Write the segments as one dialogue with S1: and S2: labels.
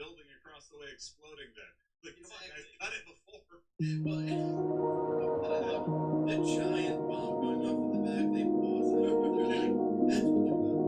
S1: building across the way exploding then. Like, come on, guys,
S2: Exactly.
S1: cut it before.
S2: Well, the giant bomb going off in the back, they pause it. They're like, that's what they're about.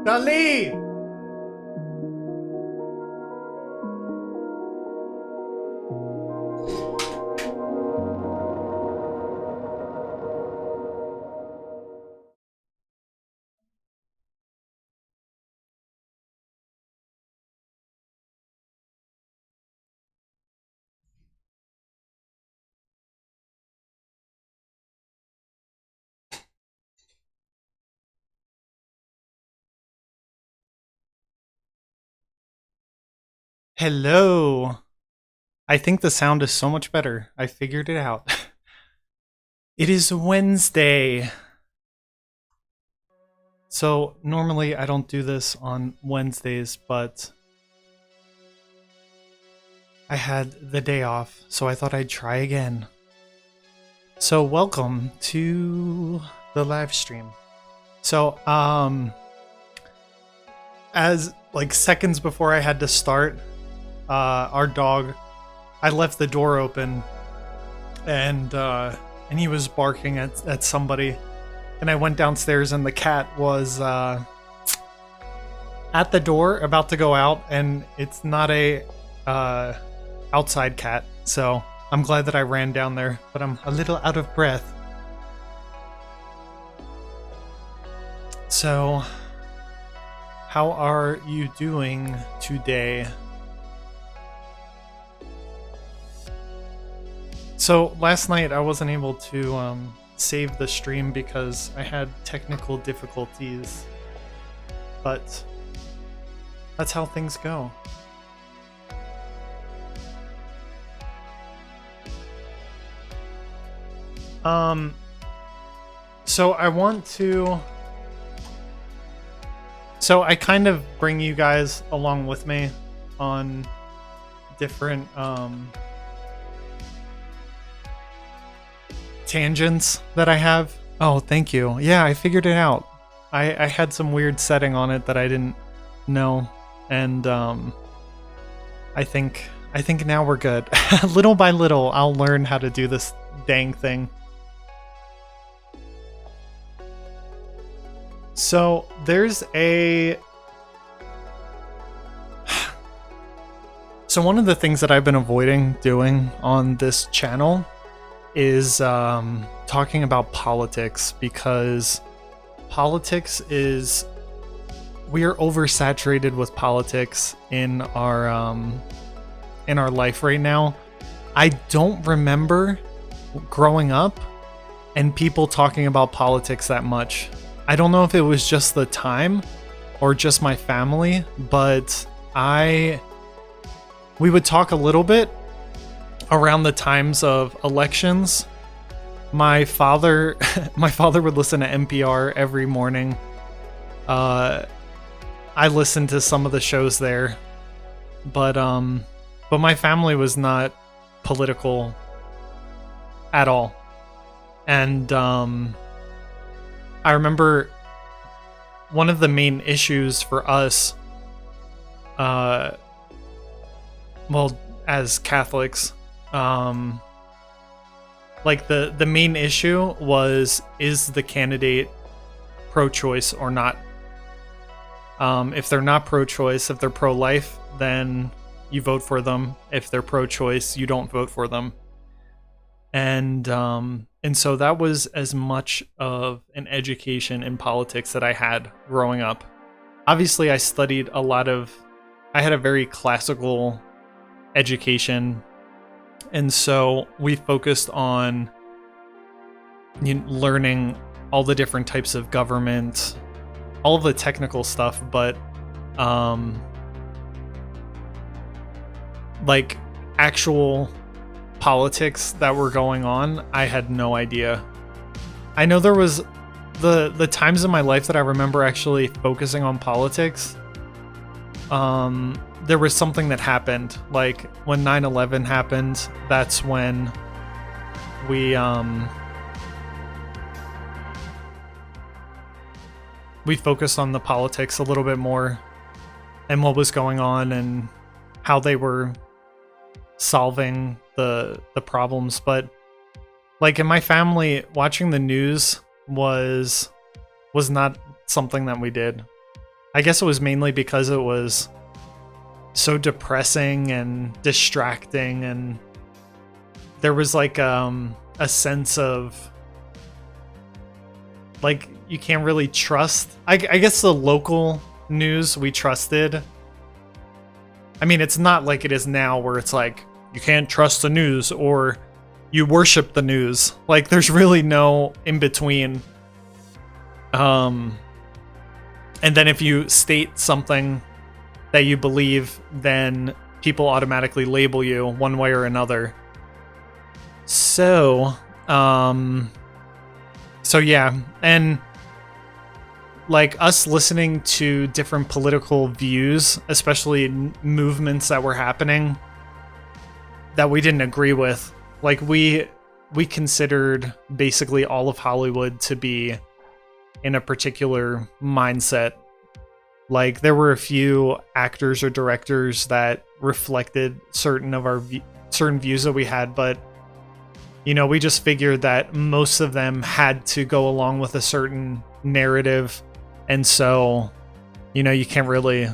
S3: Dali! Hello. I think the sound is so much better. I figured it out. It is Wednesday. So normally I don't do this on Wednesdays, but I had the day off, so I thought I'd try again. So welcome to the live stream. So, as like seconds before I had to start, our dog, I left the door open and he was barking at somebody, and I went downstairs and the cat was at the door about to go out, and it's not a outside cat, so I'm glad that I ran down there, but I'm a little out of breath. So how are you doing today? So last night I wasn't able to save the stream because I had technical difficulties, but that's how things go. So I want to... So I kind of bring you guys along with me on different tangents that I have. Oh, thank you. Yeah, I figured it out. I had some weird setting on it that I didn't know, and I think now we're good. Little by little, I'll learn how to do this dang thing. So there's So one of the things that I've been avoiding doing on this channel is talking about politics, because politics is, we are oversaturated with politics in our life right now. I don't remember growing up and people talking about politics that much. I don't know if it was just the time or just my family, but we would talk a little bit around the times of elections. My father would listen to NPR every morning. I listened to some of the shows there, but my family was not political at all. And I remember one of the main issues for us, well, as Catholics, like the main issue was, is the candidate pro-choice or not? If they're not pro-choice, if they're pro-life, then you vote for them. If they're pro-choice, you don't vote for them. And so that was as much of an education in politics that I had growing up. Obviously, I studied I had a very classical education, and so we focused on learning all the different types of government, all of the technical stuff, but like actual politics that were going on, I had no idea. I know there was the times in my life that I remember actually focusing on politics. There was something that happened, like when 9/11 happened. That's when we focused on the politics a little bit more and what was going on and how they were solving the problems. But like in my family, watching the news was not something that we did. I guess it was mainly because it was so depressing and distracting, and there was like a sense of like you can't really trust. I guess the local news we trusted. I mean, it's not like it is now where it's like you can't trust the news or you worship the news. Like there's really no in between. And then if you state something that you believe, then people automatically label you one way or another. So yeah, and like us listening to different political views, especially movements that were happening that we didn't agree with. Like we considered basically all of Hollywood to be in a particular mindset. Like there were a few actors or directors that reflected certain views that we had, but we just figured that most of them had to go along with a certain narrative, and so you can't really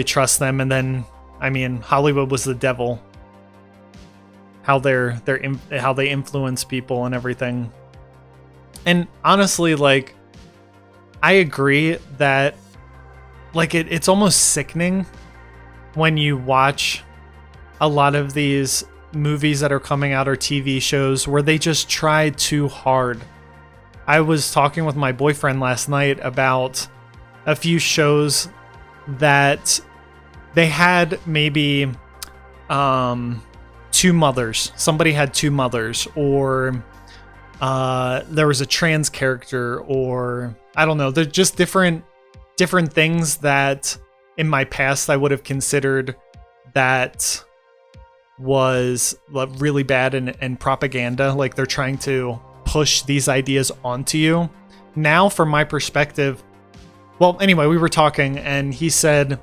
S3: trust them. And then I mean, Hollywood was the devil. How they influence people and everything. And honestly, like I agree that like it's almost sickening when you watch a lot of these movies that are coming out or TV shows where they just try too hard. I was talking with my boyfriend last night about a few shows that they had maybe two mothers. Somebody had two mothers, or there was a trans character, or I don't know. They're just different things that in my past I would have considered that was really bad and propaganda. Like they're trying to push these ideas onto you. Now, from my perspective, well, anyway, we were talking and he said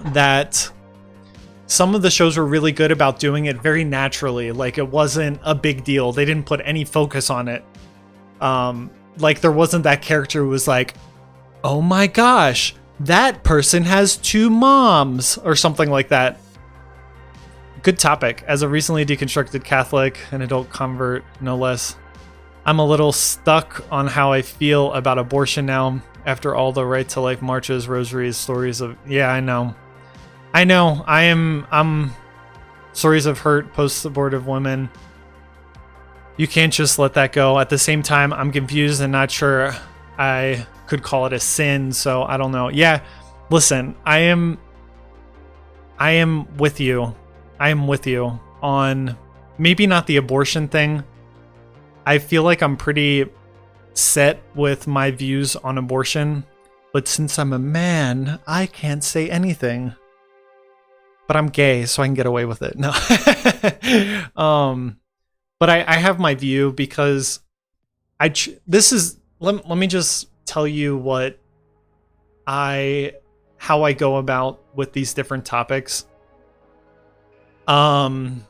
S3: that some of the shows were really good about doing it very naturally. Like it wasn't a big deal. They didn't put any focus on it. Like there wasn't that character who was like, oh my gosh, that person has 2 moms or something like that. Good topic. As a recently deconstructed Catholic, an adult convert, no less, I'm a little stuck on how I feel about abortion now after all the right to life marches, rosaries, stories of... Yeah, I know. I'm stories of hurt post-abortive women. You can't just let that go. At the same time, I'm confused and not sure I could call it a sin, so I don't know. Yeah, listen, I am with you. I am with you on maybe not the abortion thing. I feel like I'm pretty set with my views on abortion, but since I'm a man, I can't say anything. But I'm gay, so I can get away with it. No. But I have my view because let me just tell you how I go about with these different topics. So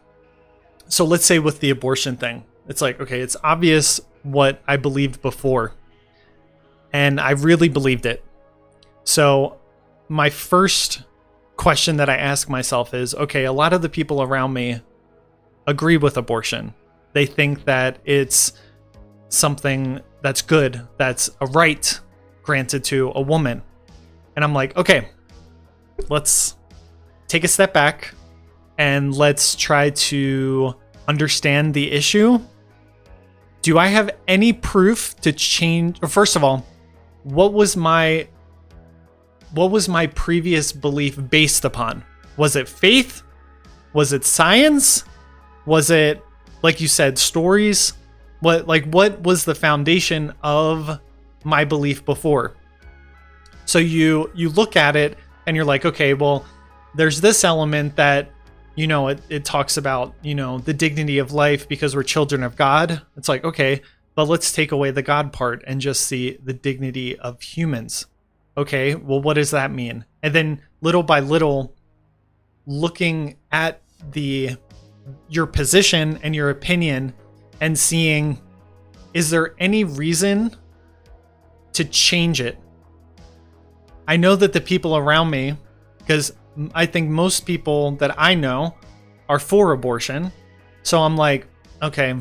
S3: let's say with the abortion thing, it's like, okay, it's obvious what I believed before, and I really believed it. So my first question that I ask myself is, okay, a lot of the people around me agree with abortion. They think that it's something that's good, that's a right granted to a woman. And I'm like, okay, let's take a step back and let's try to understand the issue. Do I have any proof to change? Or first of all, what was my previous belief based upon? Was it faith? Was it science? Was it, like you said, stories? What was the foundation of my belief before? So you look at it and you're like, okay, well, there's this element that, you know, it talks about, you know, the dignity of life because we're children of God. It's like, okay, but let's take away the God part and just see the dignity of humans. Okay, well, what does that mean? And then little by little, looking at your position and your opinion and seeing, is there any reason to change it? I know that the people around me, because I think most people that I know are for abortion. So I'm like, okay,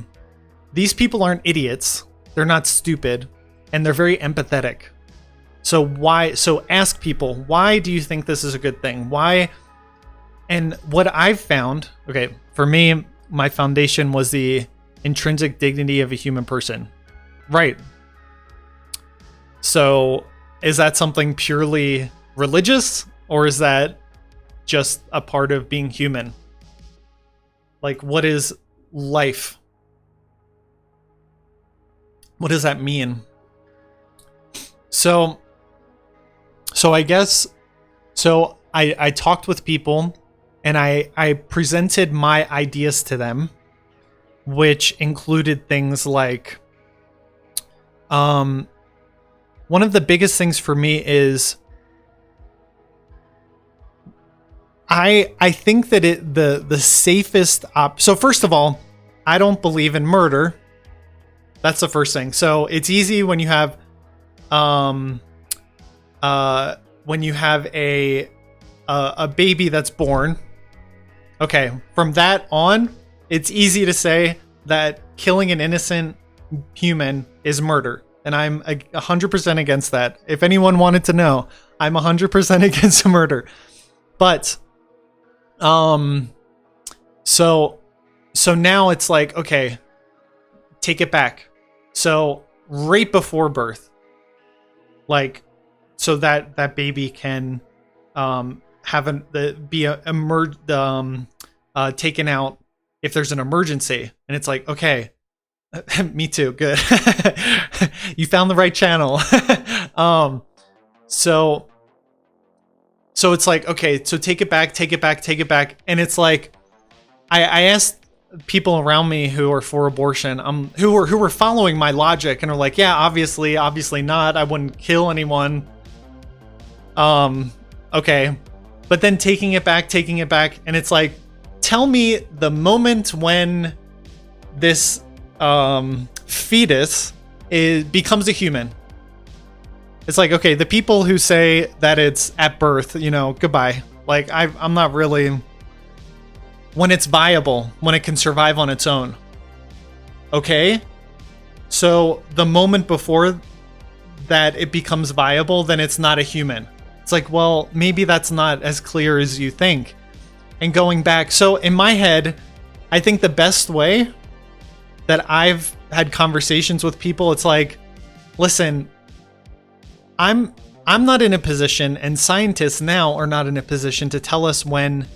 S3: these people aren't idiots. They're not stupid. And they're very empathetic. So ask people, why do you think this is a good thing? Why? And what I've found, okay, for me, my foundation was the intrinsic dignity of a human person. Right. So is that something purely religious, or is that just a part of being human? Like, what is life? What does that mean? So I guess, I talked with people and I presented my ideas to them, which included things like, one of the biggest things for me is I think that the safest so first of all, I don't believe in murder. That's the first thing. So it's easy when you have a baby that's born. Okay, from that on, it's easy to say that killing an innocent human is murder. And I'm 100% against that. If anyone wanted to know, I'm 100% against murder. But, so now it's like, okay, take it back. So right before birth, like, so that baby can, taken out if there's an emergency. And it's like, okay, me too. Good. You found the right channel. So So it's like, okay, so take it back. And it's like, I asked people around me who are for abortion, who were following my logic and are like, yeah, obviously not. I wouldn't kill anyone. Okay. But then taking it back. And it's like, tell me the moment when this, fetus becomes a human. It's like, okay, the people who say that it's at birth, goodbye. Like, I'm not really... When it's viable, when it can survive on its own. Okay? So, the moment before that it becomes viable, then it's not a human. It's like, well, maybe that's not as clear as you think. And going back, so in my head, I think the best way that I've had conversations with people, it's like, listen, I'm not in a position, and scientists now are not in a position to tell us when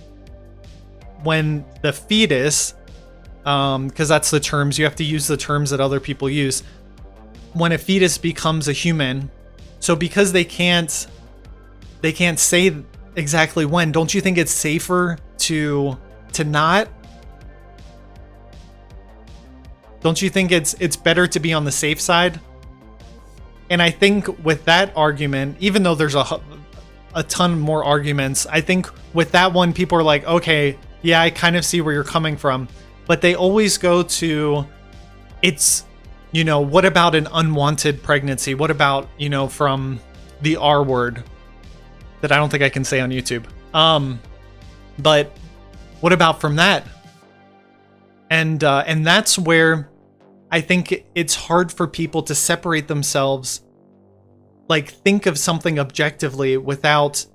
S3: the fetus, because that's the terms, you have to use the terms that other people use, when a fetus becomes a human. So because they can't say exactly when, don't you think it's safer to not? Don't you think it's better to be on the safe side? And I think with that argument, even though there's a ton more arguments, I think with that one, people are like, okay, yeah, I kind of see where you're coming from. But they always go to, it's, what about an unwanted pregnancy? What about, from the R word that I don't think I can say on YouTube? But what about from that? And that's where I think it's hard for people to separate themselves, like think of something objectively without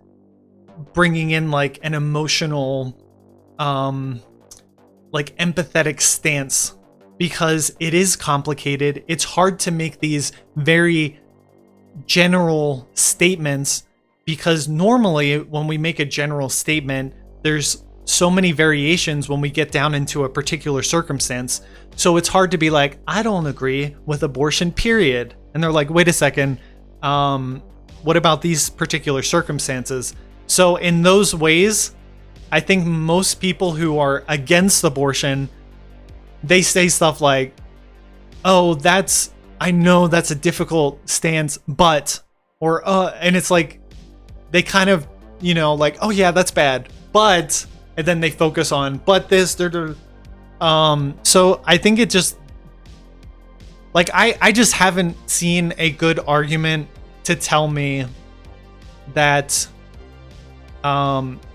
S3: bringing in like an emotional, like empathetic stance, because it is complicated. It's hard to make these very general statements, because normally when we make a general statement, there's so many variations when we get down into a particular circumstance. So it's hard to be like, I don't agree with abortion, period. And they're like, wait a second, what about these particular circumstances? So in those ways, I think most people who are against abortion, they say stuff like, oh, I know that's a difficult stance, but, or, and it's like, they kind of, like, oh yeah, that's bad, but, and then they focus on, but this, so I think it just, like, I just haven't seen a good argument to tell me that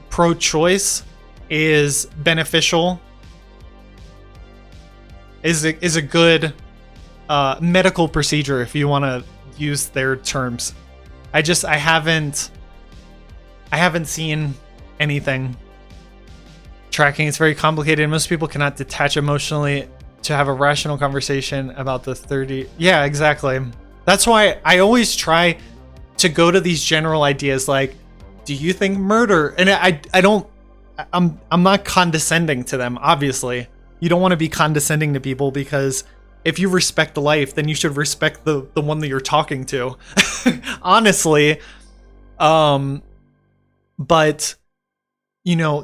S3: pro-choice is beneficial, is a good medical procedure, if you want to use their terms. I haven't seen anything tracking. It's very complicated. Most people cannot detach emotionally to have a rational conversation about the 30. Yeah, exactly. That's why I always try to go to these general ideas like, do you think murder? And I'm not condescending to them, obviously. You don't want to be condescending to people, because if you respect life, then you should respect the one that you're talking to. Honestly. But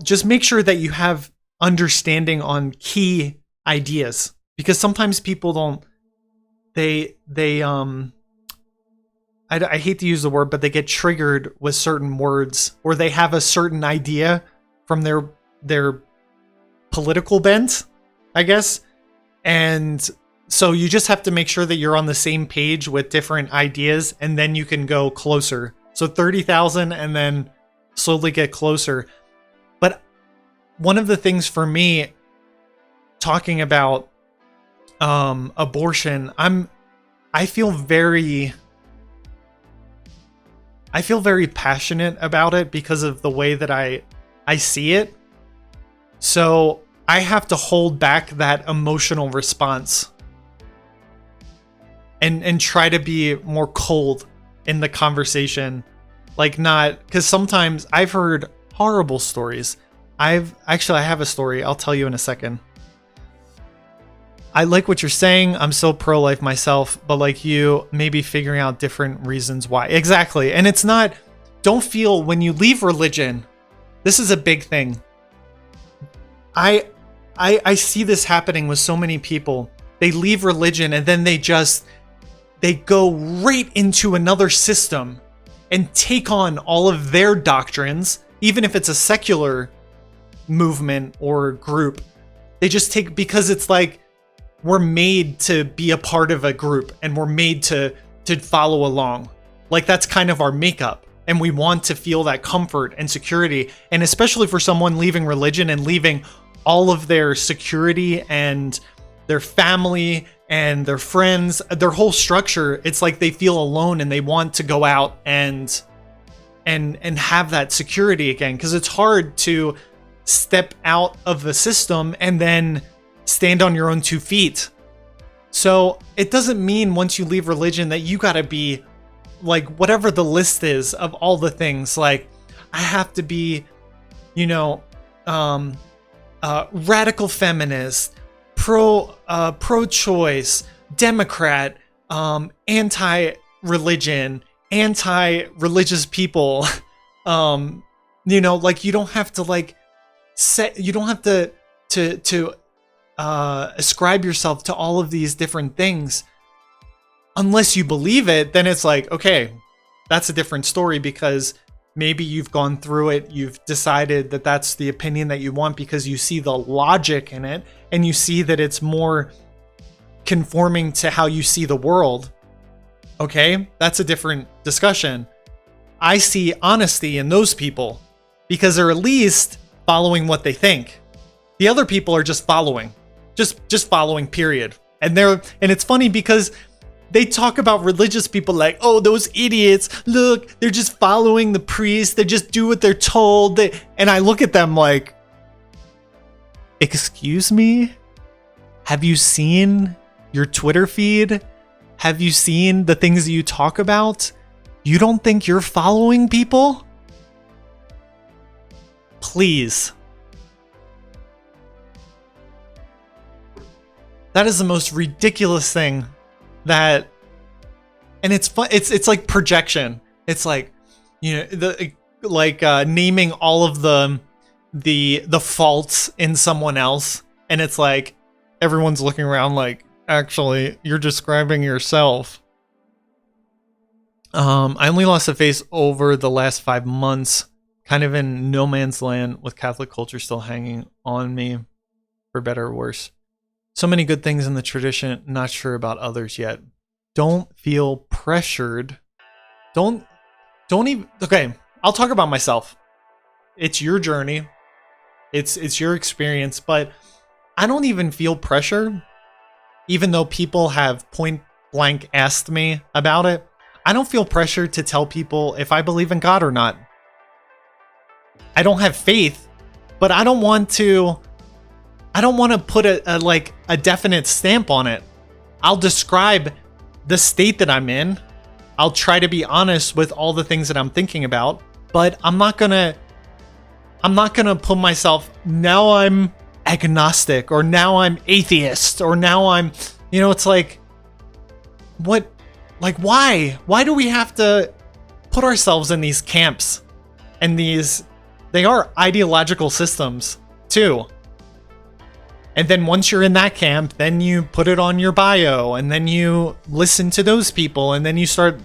S3: just make sure that you have understanding on key ideas, because sometimes people don't, I hate to use the word, but they get triggered with certain words, or they have a certain idea from their political bent, I guess. And so you just have to make sure that you're on the same page with different ideas, and then you can go closer. So 30,000 and then slowly get closer. But one of the things for me, talking about abortion, I feel very passionate about it because of the way that I see it. So I have to hold back that emotional response and try to be more cold in the conversation. Like, not, because sometimes I've heard horrible stories. I have a story I'll tell you in a second. I like what you're saying. I'm so pro-life myself, but like you, maybe figuring out different reasons why. Exactly. And it's not, don't feel when you leave religion. This is a big thing. I see this happening with so many people. They leave religion and then they go right into another system and take on all of their doctrines, even if it's a secular movement or group. They just take, because it's like we're made to be a part of a group and we're made to follow along. Like that's kind of our makeup. And we want to feel that comfort and security. And especially for someone leaving religion and leaving all of their security and their family and their friends, their whole structure, it's like they feel alone and they want to go out and have that security again. Because it's hard to step out of the system and then stand on your own 2 feet. So it doesn't mean once you leave religion that you gotta be like whatever the list is of all the things. Like I have to be, radical feminist, pro-choice, Democrat, anti-religion, anti-religious people. Like you don't have to like you don't have to ascribe yourself to all of these different things. Unless you believe it, then it's like, okay, that's a different story, because maybe you've gone through it, you've decided that that's the opinion that you want because you see the logic in it and you see that it's more conforming to how you see the world. Okay, that's a different discussion. I see honesty in those people because they're at least following what they think. The other people are just following, just following, period. And it's funny because they talk about religious people like, oh, those idiots, look, they're just following the priest, they just do what they're told. And I look at them like, excuse me? Have you seen your Twitter feed? Have you seen the things that you talk about? You don't think you're following people? Please. That is the most ridiculous thing. And it's fun. It's like projection. It's like, naming all of the faults in someone else, and it's like everyone's looking around like, actually, you're describing yourself. I only lost the face over the last 5 months, kind of in no man's land, with Catholic culture still hanging on me, for better or worse. So many good things in the tradition, not sure about others yet. Don't feel pressured. Don't even, okay, I'll talk about myself. It's your journey. It's your experience, but I don't even feel pressure, even though people have point blank asked me about it. I don't feel pressure to tell people if I believe in God or not. I don't have faith, but I don't want to put a definite stamp on it. I'll describe the state that I'm in. I'll try to be honest with all the things that I'm thinking about, but I'm not gonna put myself, now I'm agnostic, or now I'm atheist, or now I'm, it's like, what, like, why do we have to put ourselves in these camps? And they are ideological systems too. And then once you're in that camp, then you put it on your bio, and then you listen to those people, and then you start,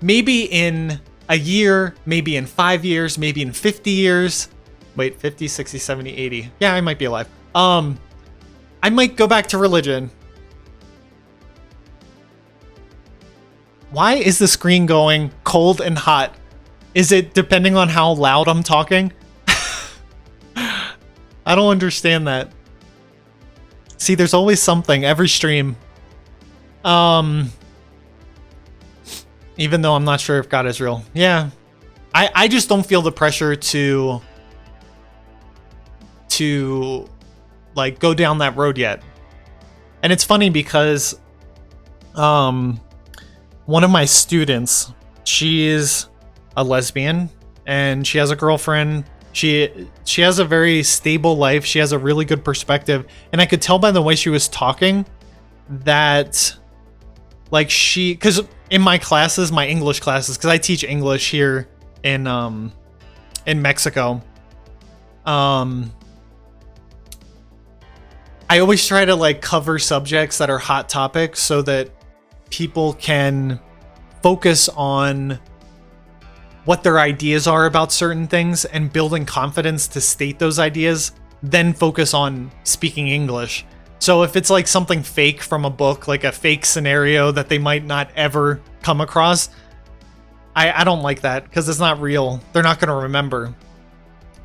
S3: maybe in a year, maybe in 5 years, maybe in 50 years. Wait, 50, 60, 70, 80. Yeah, I might be alive. I might go back to religion. Why is the screen going cold and hot? Is it depending on how loud I'm talking? I don't understand that. See, there's always something every stream. Even though I'm not sure if God is real. Yeah. I just don't feel the pressure to like go down that road yet. And it's funny because one of my students, she is a lesbian and she has a girlfriend. She has a very stable life. She has a really good perspective. And I could tell by the way she was talking that, like, because in my classes, my English classes, because I teach English here in Mexico. I always try to like cover subjects that are hot topics so that people can focus on what their ideas are about certain things and building confidence to state those ideas, then focus on speaking English. So if it's like something fake from a book, like a fake scenario that they might not ever come across, I don't like that because it's not real. They're not going to remember.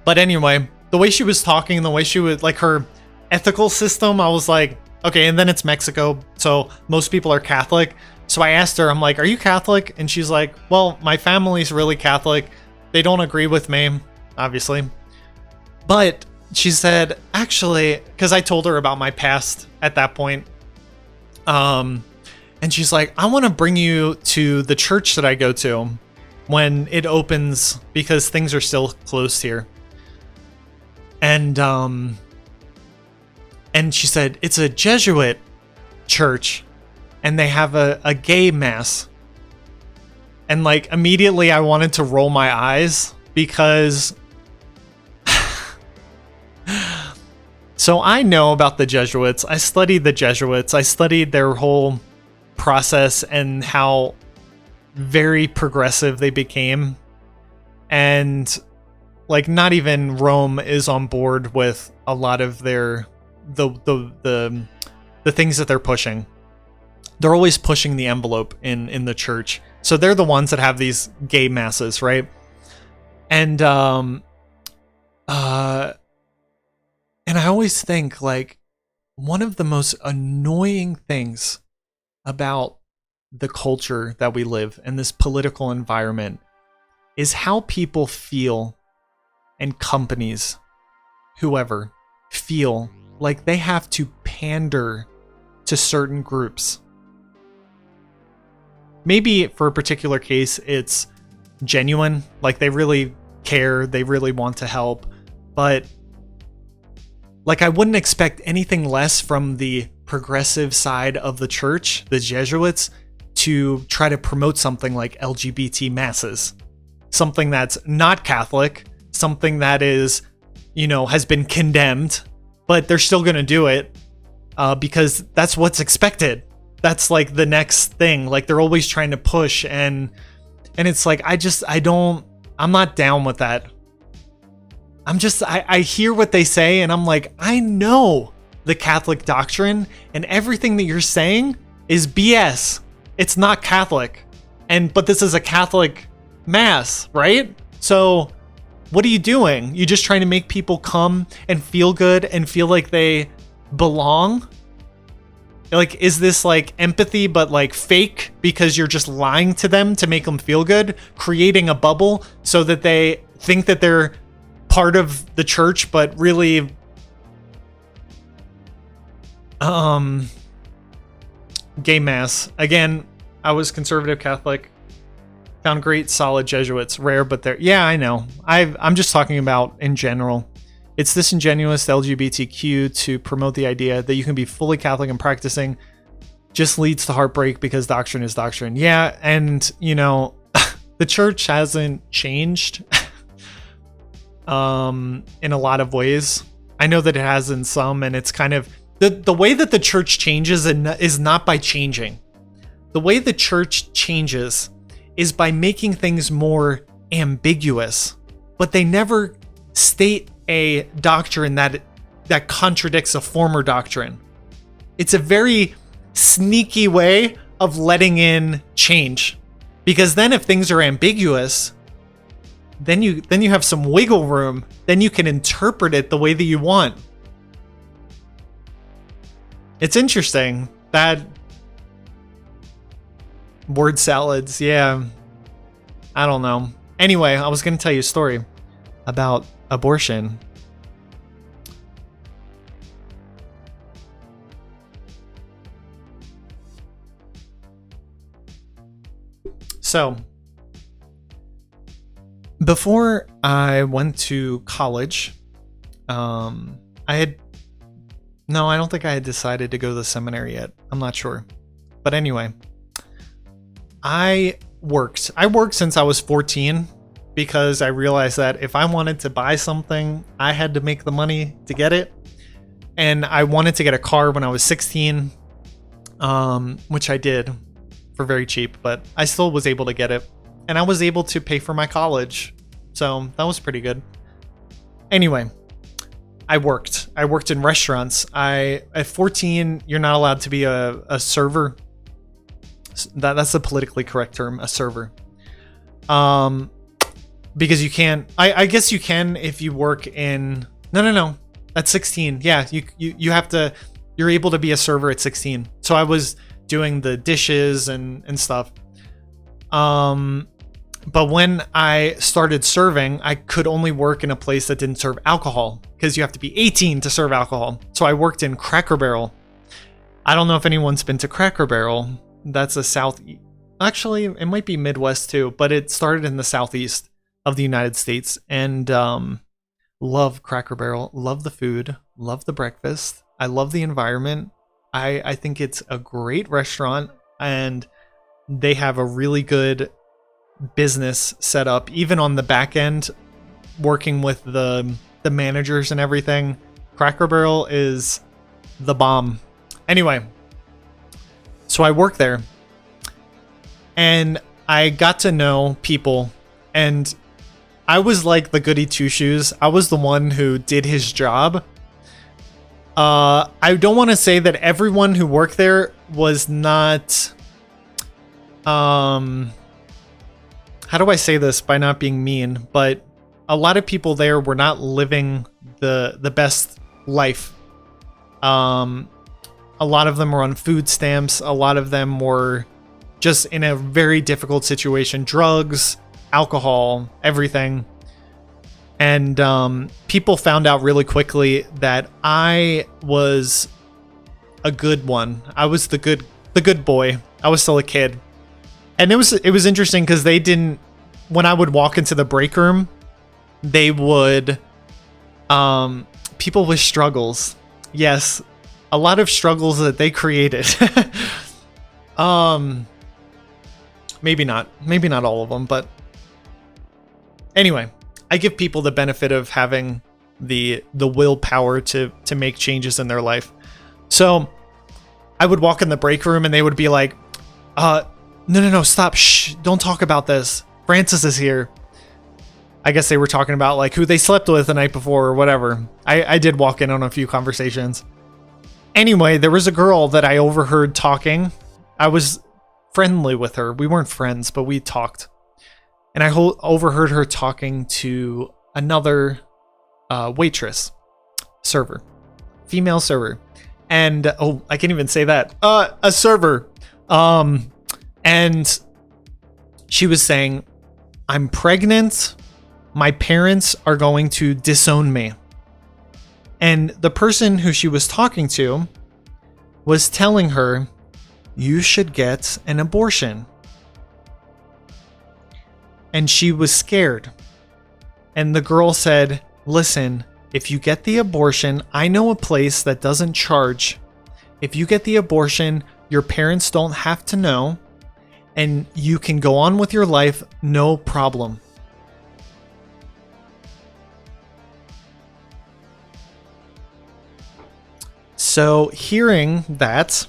S3: But anyway, the way she was talking, the way she would, like her ethical system, I was like, okay, and then it's Mexico, so most people are Catholic. So I asked her, I'm like, are you Catholic? And she's like, well, my family's really Catholic. They don't agree with me, obviously. But she said, actually, because I told her about my past at that point. And she's like, I want to bring you to the church that I go to when it opens because things are still closed here. And she said, it's a Jesuit church and they have a gay mass. And like immediately I wanted to roll my eyes because so I know about the Jesuits. I studied the Jesuits. I studied their whole process and how very progressive they became. And like not even Rome is on board with a lot of their the things that they're pushing. They're always pushing the envelope in the church. So they're the ones that have these gay masses, right? And and I always think like one of the most annoying things about the culture that we live in, this political environment, is how people feel and companies, whoever, feel like they have to pander to certain groups. Maybe for a particular case, it's genuine, like they really care, they really want to help, but like I wouldn't expect anything less from the progressive side of the church, the Jesuits, to try to promote something like LGBT masses. Something that's not Catholic, something that is, you know, has been condemned, but they're still going to do it because that's what's expected. That's like the next thing. Like they're always trying to push and it's like, I'm not down with that. I hear what they say and I'm like, I know the Catholic doctrine and everything that you're saying is BS. It's not Catholic. But this is a Catholic mass, right? So what are you doing? You're just trying to make people come and feel good and feel like they belong? Like, is this like empathy, but like fake because you're just lying to them to make them feel good, creating a bubble so that they think that they're part of the church, but really, gay mass. Again, I was conservative Catholic, found great solid Jesuits, rare, but they're, yeah, I know. I'm just talking about in general. It's disingenuous to LGBTQ to promote the idea that you can be fully Catholic and practicing just leads to heartbreak because doctrine is doctrine. Yeah, and you know, the church hasn't changed in a lot of ways. I know that it has in some, and it's kind of the way that the church changes is not by changing. The way the church changes is by making things more ambiguous, but they never state a doctrine that contradicts a former doctrine. It's a very sneaky way of letting in change, because then if things are ambiguous, then you have some wiggle room. Then you can interpret it the way that you want. It's interesting. That word salads, yeah. I don't know. Anyway, I was going to tell you a story about abortion. So, before I went to college, I don't think I had decided to go to the seminary yet. I'm not sure. But anyway, I worked. I worked since I was 14 because I realized that if I wanted to buy something, I had to make the money to get it. And I wanted to get a car when I was 16, which I did for very cheap, but I still was able to get it. And I was able to pay for my college. So that was pretty good. Anyway, I worked. I worked in restaurants. At 14, you're not allowed to be a server. That's the politically correct term, a server. Because you can't. I guess you can if you work in. No. At 16, yeah, you have to. You're able to be a server at 16. So I was doing the dishes and stuff. But when I started serving, I could only work in a place that didn't serve alcohol because you have to be 18 to serve alcohol. So I worked in Cracker Barrel. I don't know if anyone's been to Cracker Barrel. That's a south. Actually, it might be Midwest too, but it started in the southeast of the United States. And love Cracker Barrel. Love the food. Love the breakfast. I love the environment. I think it's a great restaurant, and they have a really good business set up, even on the back end, working with the managers and everything. Cracker Barrel is the bomb. Anyway, so I worked there, and I got to know people, and I was like the goody two shoes. I was the one who did his job. I don't want to say that everyone who worked there was not. How do I say this by not being mean? But a lot of people there were not living the best life. A lot of them were on food stamps. A lot of them were just in a very difficult situation. Drugs, alcohol, everything. And people found out really quickly that I was a good one. I was the good boy. I was still a kid. And it was interesting because they didn't, when I would walk into the break room, they would, people with struggles. Yes, a lot of struggles that they created. Maybe not all of them, but anyway, I give people the benefit of having the willpower to make changes in their life. So I would walk in the break room and they would be like, no, stop. Shh, don't talk about this. Francis is here. I guess they were talking about like who they slept with the night before or whatever. I did walk in on a few conversations. Anyway, there was a girl that I overheard talking. I was friendly with her. We weren't friends, but we talked. And I overheard her talking to another waitress, server, female server. And, I can't even say that. A server. And she was saying, I'm pregnant. My parents are going to disown me. And the person who she was talking to was telling her, you should get an abortion. And she was scared. And the girl said, listen, if you get the abortion, I know a place that doesn't charge. If you get the abortion, your parents don't have to know. And you can go on with your life, no problem. So hearing that,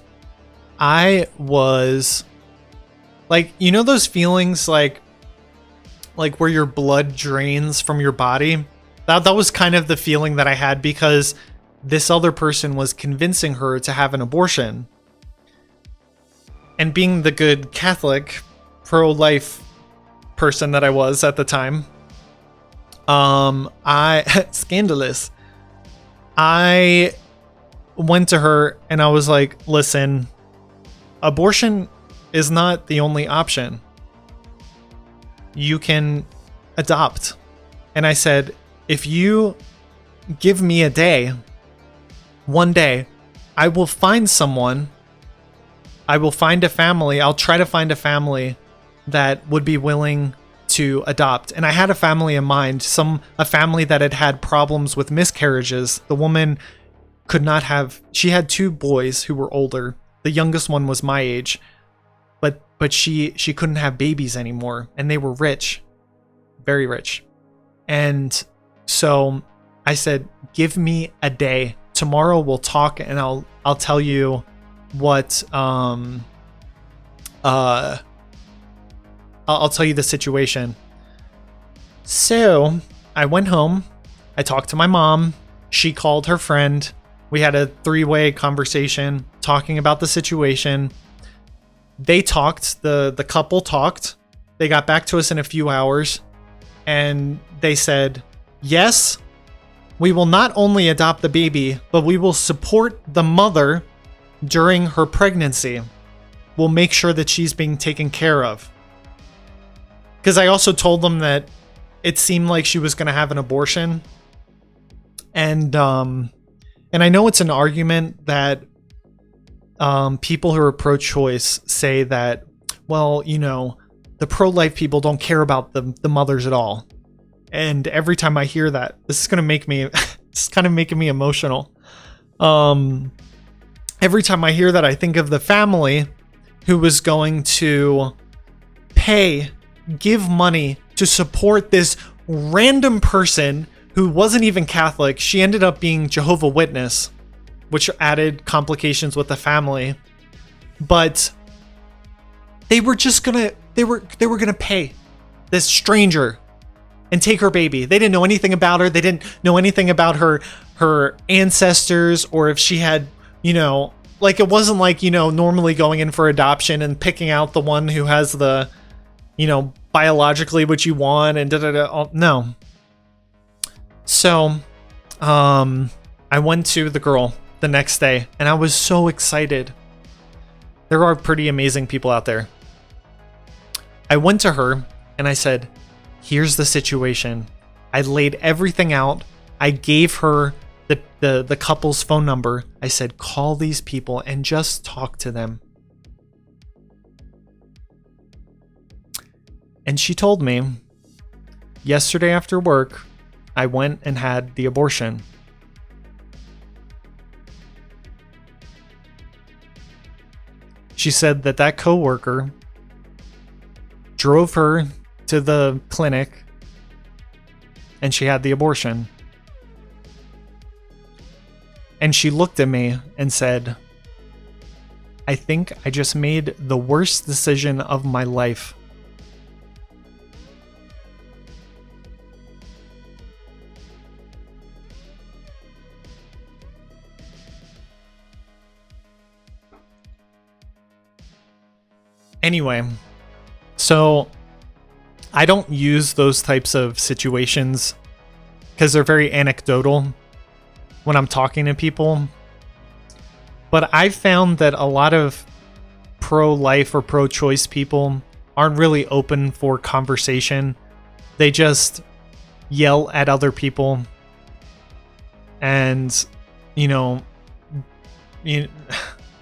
S3: I was like, you know those feelings like where your blood drains from your body? That was kind of the feeling that I had because this other person was convincing her to have an abortion. And being the good Catholic, pro-life person that I was at the time, scandalous. I went to her and I was like, listen, abortion is not the only option. You can adopt. And I said, if you give me a day, one day, I will find someone. I will find a family. I'll try to find a family that would be willing to adopt. And I had a family in mind, a family that had had problems with miscarriages. The woman could not have, she had two boys who were older. The youngest one was my age, but but she couldn't have babies anymore, and they were rich, very rich. And so I said, give me a day. Tomorrow we'll talk, and I'll tell you what I'll tell you the situation. So I went home. I talked to my mom. She called her friend. We had a 3-way conversation talking about the situation. They talked. The couple talked. They got back to us in a few hours, and they said, yes, we will not only adopt the baby, but we will support the mother during her pregnancy. We'll make sure that she's being taken care of. Because I also told them that it seemed like she was going to have an abortion. And I know it's an argument that people who are pro-choice say that, well, you know, the pro-life people don't care about the mothers at all. And every time I hear that, this is going to make me, it's kind of making me emotional. Every time I hear that, I think of the family who was going to give money to support this random person who wasn't even Catholic. She ended up being Jehovah's Witness, which added complications with the family. But they were just gonna, they were gonna pay this stranger and take her baby. They didn't know anything about her. They didn't know anything about her ancestors, or if she had, you know, like, it wasn't like, you know, normally going in for adoption and picking out the one who has the, you know, biologically what you want and no. So, I went to the girl the next day, and I was so excited. There are pretty amazing people out there. I went to her and I said, here's the situation. I laid everything out. I gave her the couple's phone number. I said, call these people and just talk to them. And she told me, yesterday after work, I went and had the abortion. She said that coworker drove her to the clinic and she had the abortion. And she looked at me and said, I think I just made the worst decision of my life. Anyway, so I don't use those types of situations because they're very anecdotal when I'm talking to people. But I've found that a lot of pro-life or pro-choice people aren't really open for conversation. They just yell at other people and, you know,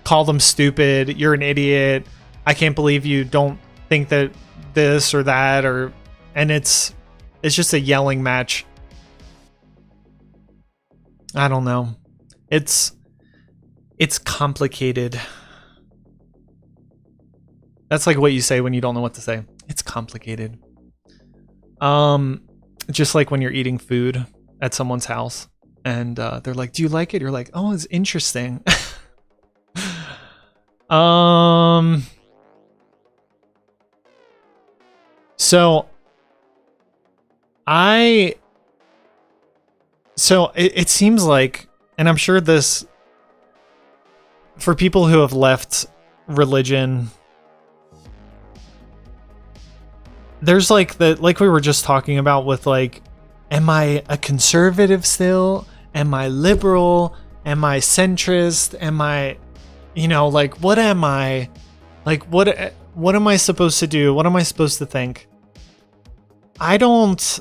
S3: call them stupid. You're an idiot. I can't believe you don't think that this or that, and it's just a yelling match. I don't know. It's complicated. That's like what you say when you don't know what to say. It's complicated. Just like when you're eating food at someone's house and they're like, "Do you like it?" You're like, "Oh, it's interesting." So it seems like, and I'm sure this, for people who have left religion, there's like like we were just talking about with like, am I a conservative still? Am I liberal? Am I centrist? Am I, you know, like, what am I? Like, what am I supposed to do? What am I supposed to think? I don't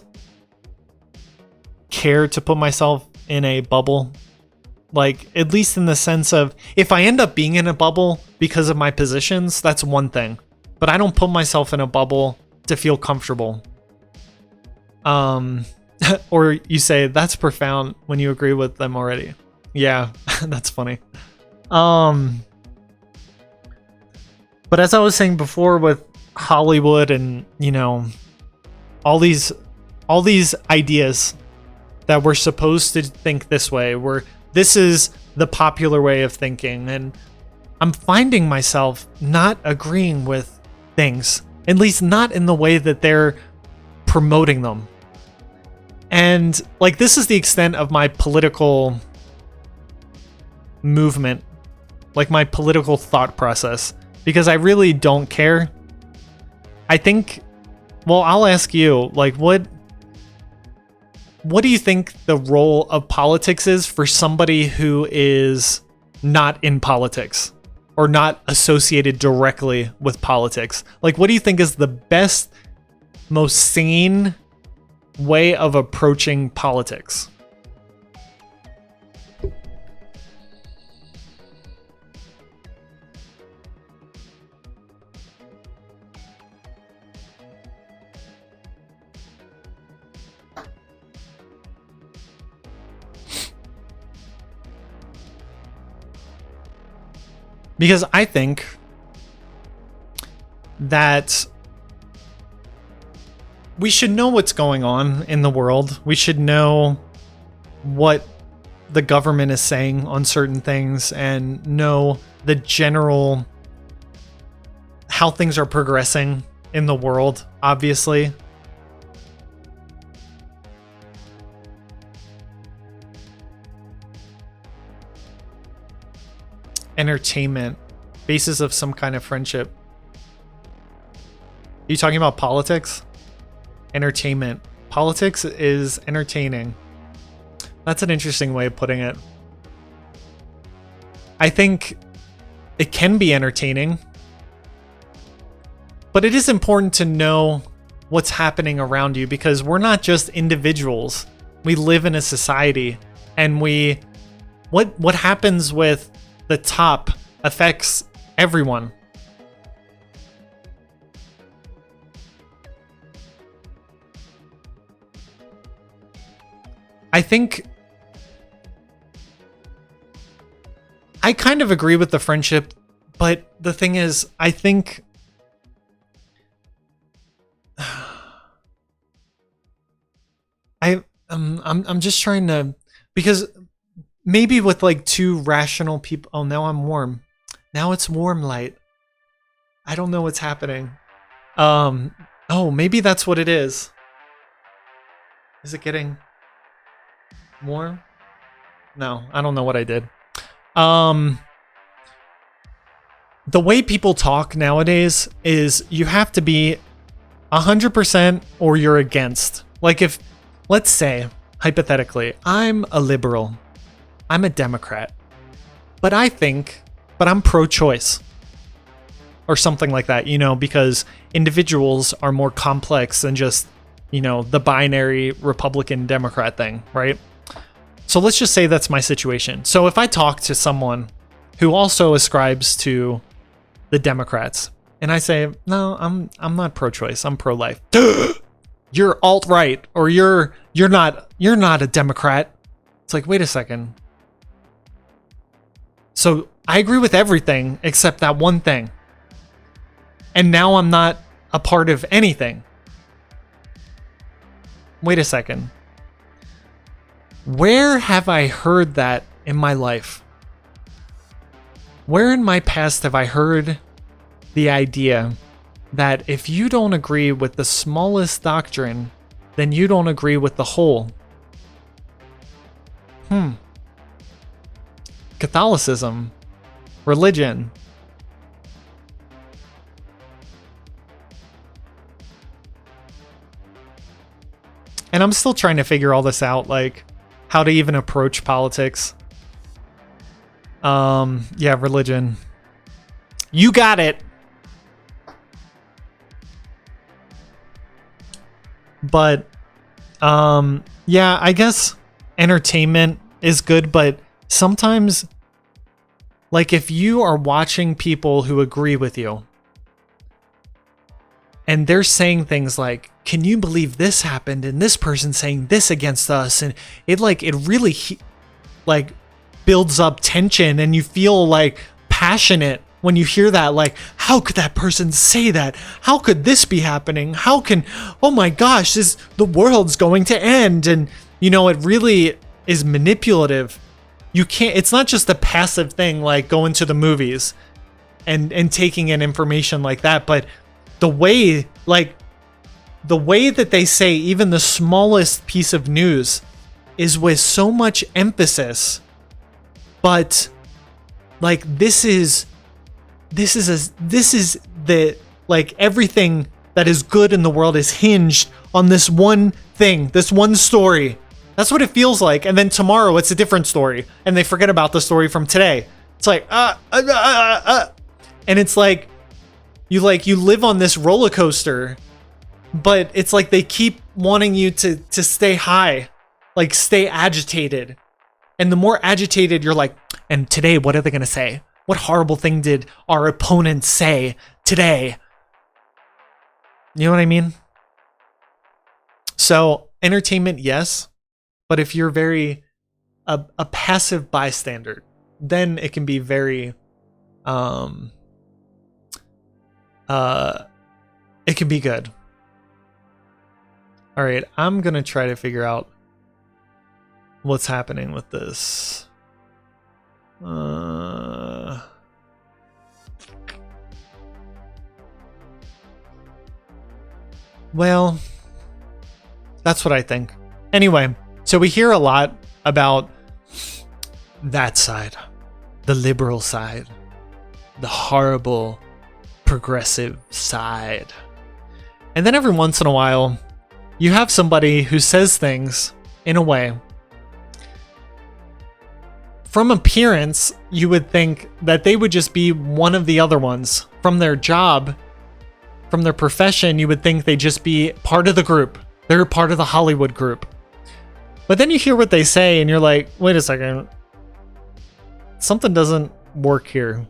S3: care to put myself in a bubble. Like, at least in the sense of, if I end up being in a bubble because of my positions, that's one thing. But I don't put myself in a bubble to feel comfortable. Or you say, that's profound when you agree with them already. Yeah, that's funny. But But as I was saying before with Hollywood and, you know, all these ideas that we're supposed to think this way, where this is the popular way of thinking, and I'm finding myself not agreeing with things, at least not in the way that they're promoting them. And like, this is the extent of my political movement, like my political thought process, because I really don't care. I think, well, I'll ask you, like, what do you think the role of politics is for somebody who is not in politics or not associated directly with politics? Like, what do you think is the best, most sane way of approaching politics? Because I think that we should know what's going on in the world. We should know what the government is saying on certain things and know the general how things are progressing in the world, obviously. Entertainment, basis of some kind of friendship. Are you talking about politics? Entertainment. Politics is entertaining. That's an interesting way of putting it. I think it can be entertaining, but it is important to know what's happening around you, because we're not just individuals. We live in a society, and what happens with the top affects everyone. I think I kind of agree with the friendship, but the thing is, I think I'm just trying to, because maybe with like two rational people. Oh, now I'm warm. Now it's warm light. I don't know what's happening. Oh, maybe that's what it is. Is it getting warm? No, I don't know what I did. The way people talk nowadays is you have to be 100% or you're against. Like, if, let's say, hypothetically, I'm a liberal. I'm a Democrat, but I'm pro-choice or something like that, you know, because individuals are more complex than just, you know, the binary Republican Democrat thing, right? So let's just say that's my situation. So if I talk to someone who also ascribes to the Democrats and I say, no, I'm not pro-choice, I'm pro-life. You're alt-right, or you're not a Democrat. It's like, wait a second. So I agree with everything except that one thing. And now I'm not a part of anything. Wait a second. Where have I heard that in my life? Where in my past have I heard the idea that if you don't agree with the smallest doctrine, then you don't agree with the whole? Catholicism, religion. And I'm still trying to figure all this out, like how to even approach politics. Yeah, religion. You got it. But yeah, I guess entertainment is good, but sometimes, like, if you are watching people who agree with you and they're saying things like, can you believe this happened, and this person saying this against us, and it really like builds up tension and you feel like passionate when you hear that, like, how could that person say that? How could this be happening? How can, oh my gosh, the world's going to end. And, you know, it really is manipulative. You can't, it's not just a passive thing like going to the movies and taking in information like that, but the way that they say even the smallest piece of news is with so much emphasis. But like, this is the, like, everything that is good in the world is hinged on this one thing, this one story. That's what it feels like. And then tomorrow it's a different story and they forget about the story from today. It's like, and it's like you live on this roller coaster, but it's like they keep wanting you to stay high, like stay agitated. And the more agitated you're like, and today, what are they going to say? What horrible thing did our opponent say today? You know what I mean? So entertainment, yes. But if you're a passive bystander, then it can be very, it can be good. All right, I'm going to try to figure out what's happening with this. Well, that's what I think. Anyway, so we hear a lot about that side, the liberal side, the horrible progressive side. And then every once in a while, you have somebody who says things in a way. From appearance, you would think that they would just be one of the other ones. From their job, from their profession, you would think they'd just be part of the group. They're part of the Hollywood group. But then you hear what they say and you're like, wait a second. Something doesn't work here.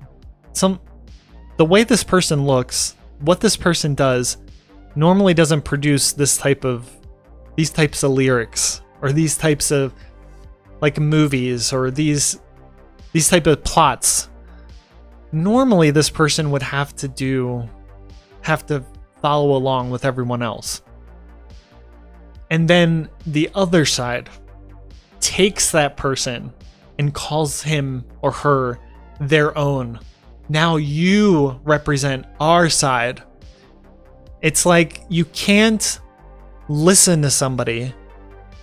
S3: The way this person looks, what this person does, normally doesn't produce these types of lyrics or these types of like movies or these type of plots. Normally this person would have to follow along with everyone else. And then the other side takes that person and calls him or her their own. Now you represent our side. It's like you can't listen to somebody,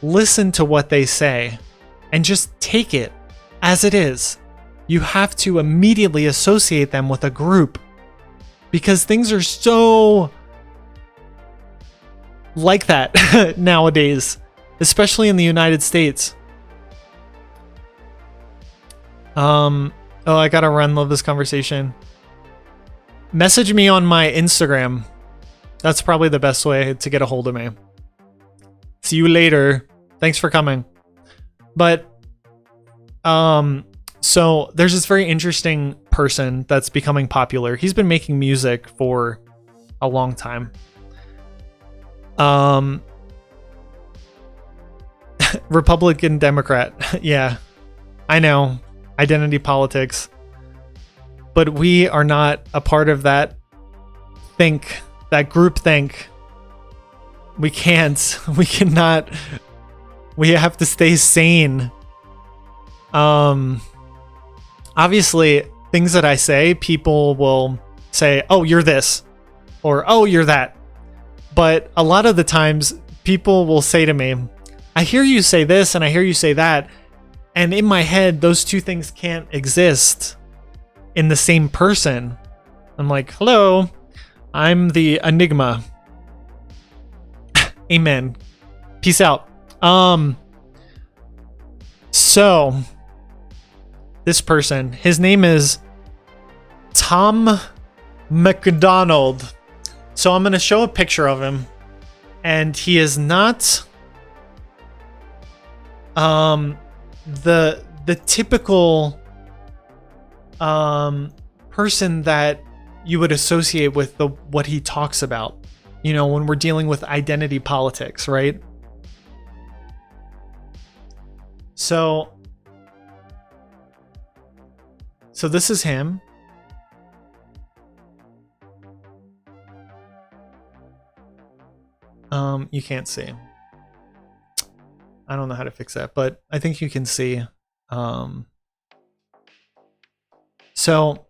S3: listen to what they say, and just take it as it is. You have to immediately associate them with a group because things are so like that nowadays, especially in the United States. Oh, I gotta run. Love this conversation. Message me on my Instagram. That's probably the best way to get a hold of me. See you later. Thanks for coming. But, so there's this very interesting person that's becoming popular. He's been making music for a long time. Republican, Democrat. Yeah, I know. Identity politics. But we are not a part of that group think. We can't. We cannot. We have to stay sane. Obviously, things that I say, people will say, oh, you're this, or oh, you're that. But a lot of the times, people will say to me, I hear you say this and I hear you say that. And in my head, those two things can't exist in the same person. I'm like, hello, I'm the Enigma. Amen. Peace out. So this person, his name is Tom MacDonald. So I'm going to show a picture of him, and he is not the typical person that you would associate with what he talks about, you know, when we're dealing with identity politics, right? So this is him. you can't see. I don't know how to fix that, but I think you can see. So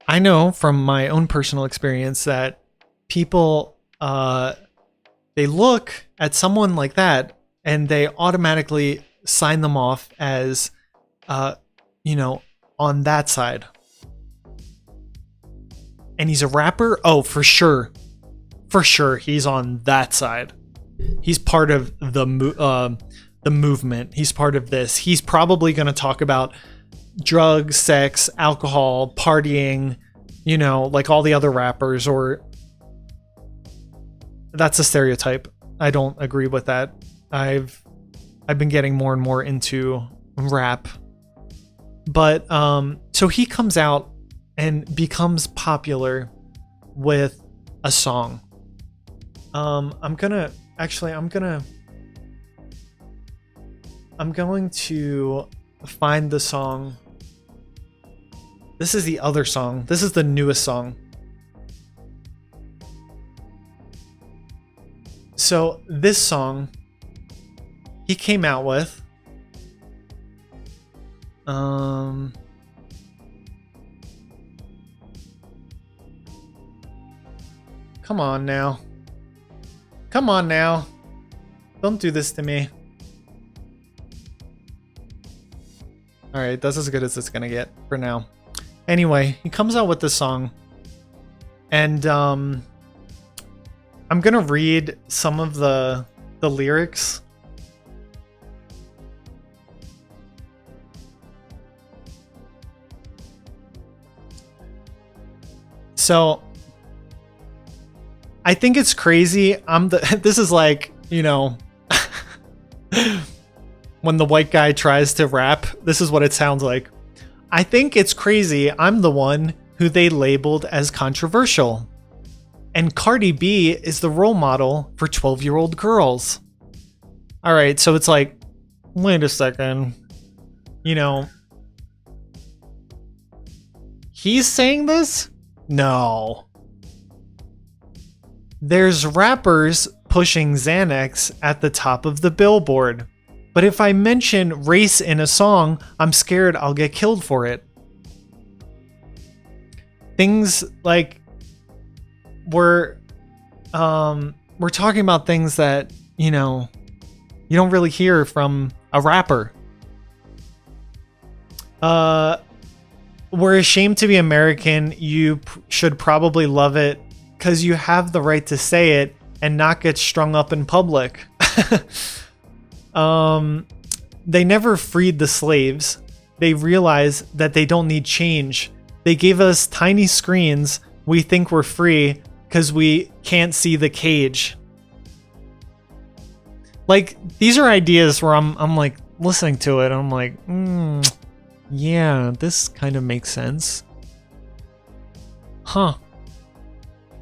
S3: I know from my own personal experience that people, they look at someone like that and they automatically sign them off as, you know, on that side. And he's a rapper? Oh, for sure. For sure, he's on that side. He's part of the movement. He's part of this. He's probably going to talk about drugs, sex, alcohol, partying, you know, like all the other rappers. Or that's a stereotype. I don't agree with that. I've been getting more and more into rap. But so he comes out and becomes popular with a song. I'm going to find the song. This is the other song. This is the newest song. So this song he came out with. Come on now. Come on now. Don't do this to me. Alright, that's as good as it's gonna get for now. Anyway, he comes out with this song. And I'm gonna read some of the lyrics. So I think it's crazy. This is like, you know, when the white guy tries to rap, this is what it sounds like. I think it's crazy. I'm the one who they labeled as controversial. And Cardi B is the role model for 12-year-old girls. All right, so it's like, wait a second. You know, he's saying this? No. There's rappers pushing Xanax at the top of the billboard. But if I mention race in a song, I'm scared I'll get killed for it. Things like we're talking about things that, you know, you don't really hear from a rapper. We're ashamed to be American. You should probably love it because you have the right to say it and not get strung up in public. They never freed the slaves. They realize that they don't need change. They gave us tiny screens. We think we're free because we can't see the cage. Like, these are ideas where I'm like listening to it and I'm like, yeah, this kind of makes sense. Huh.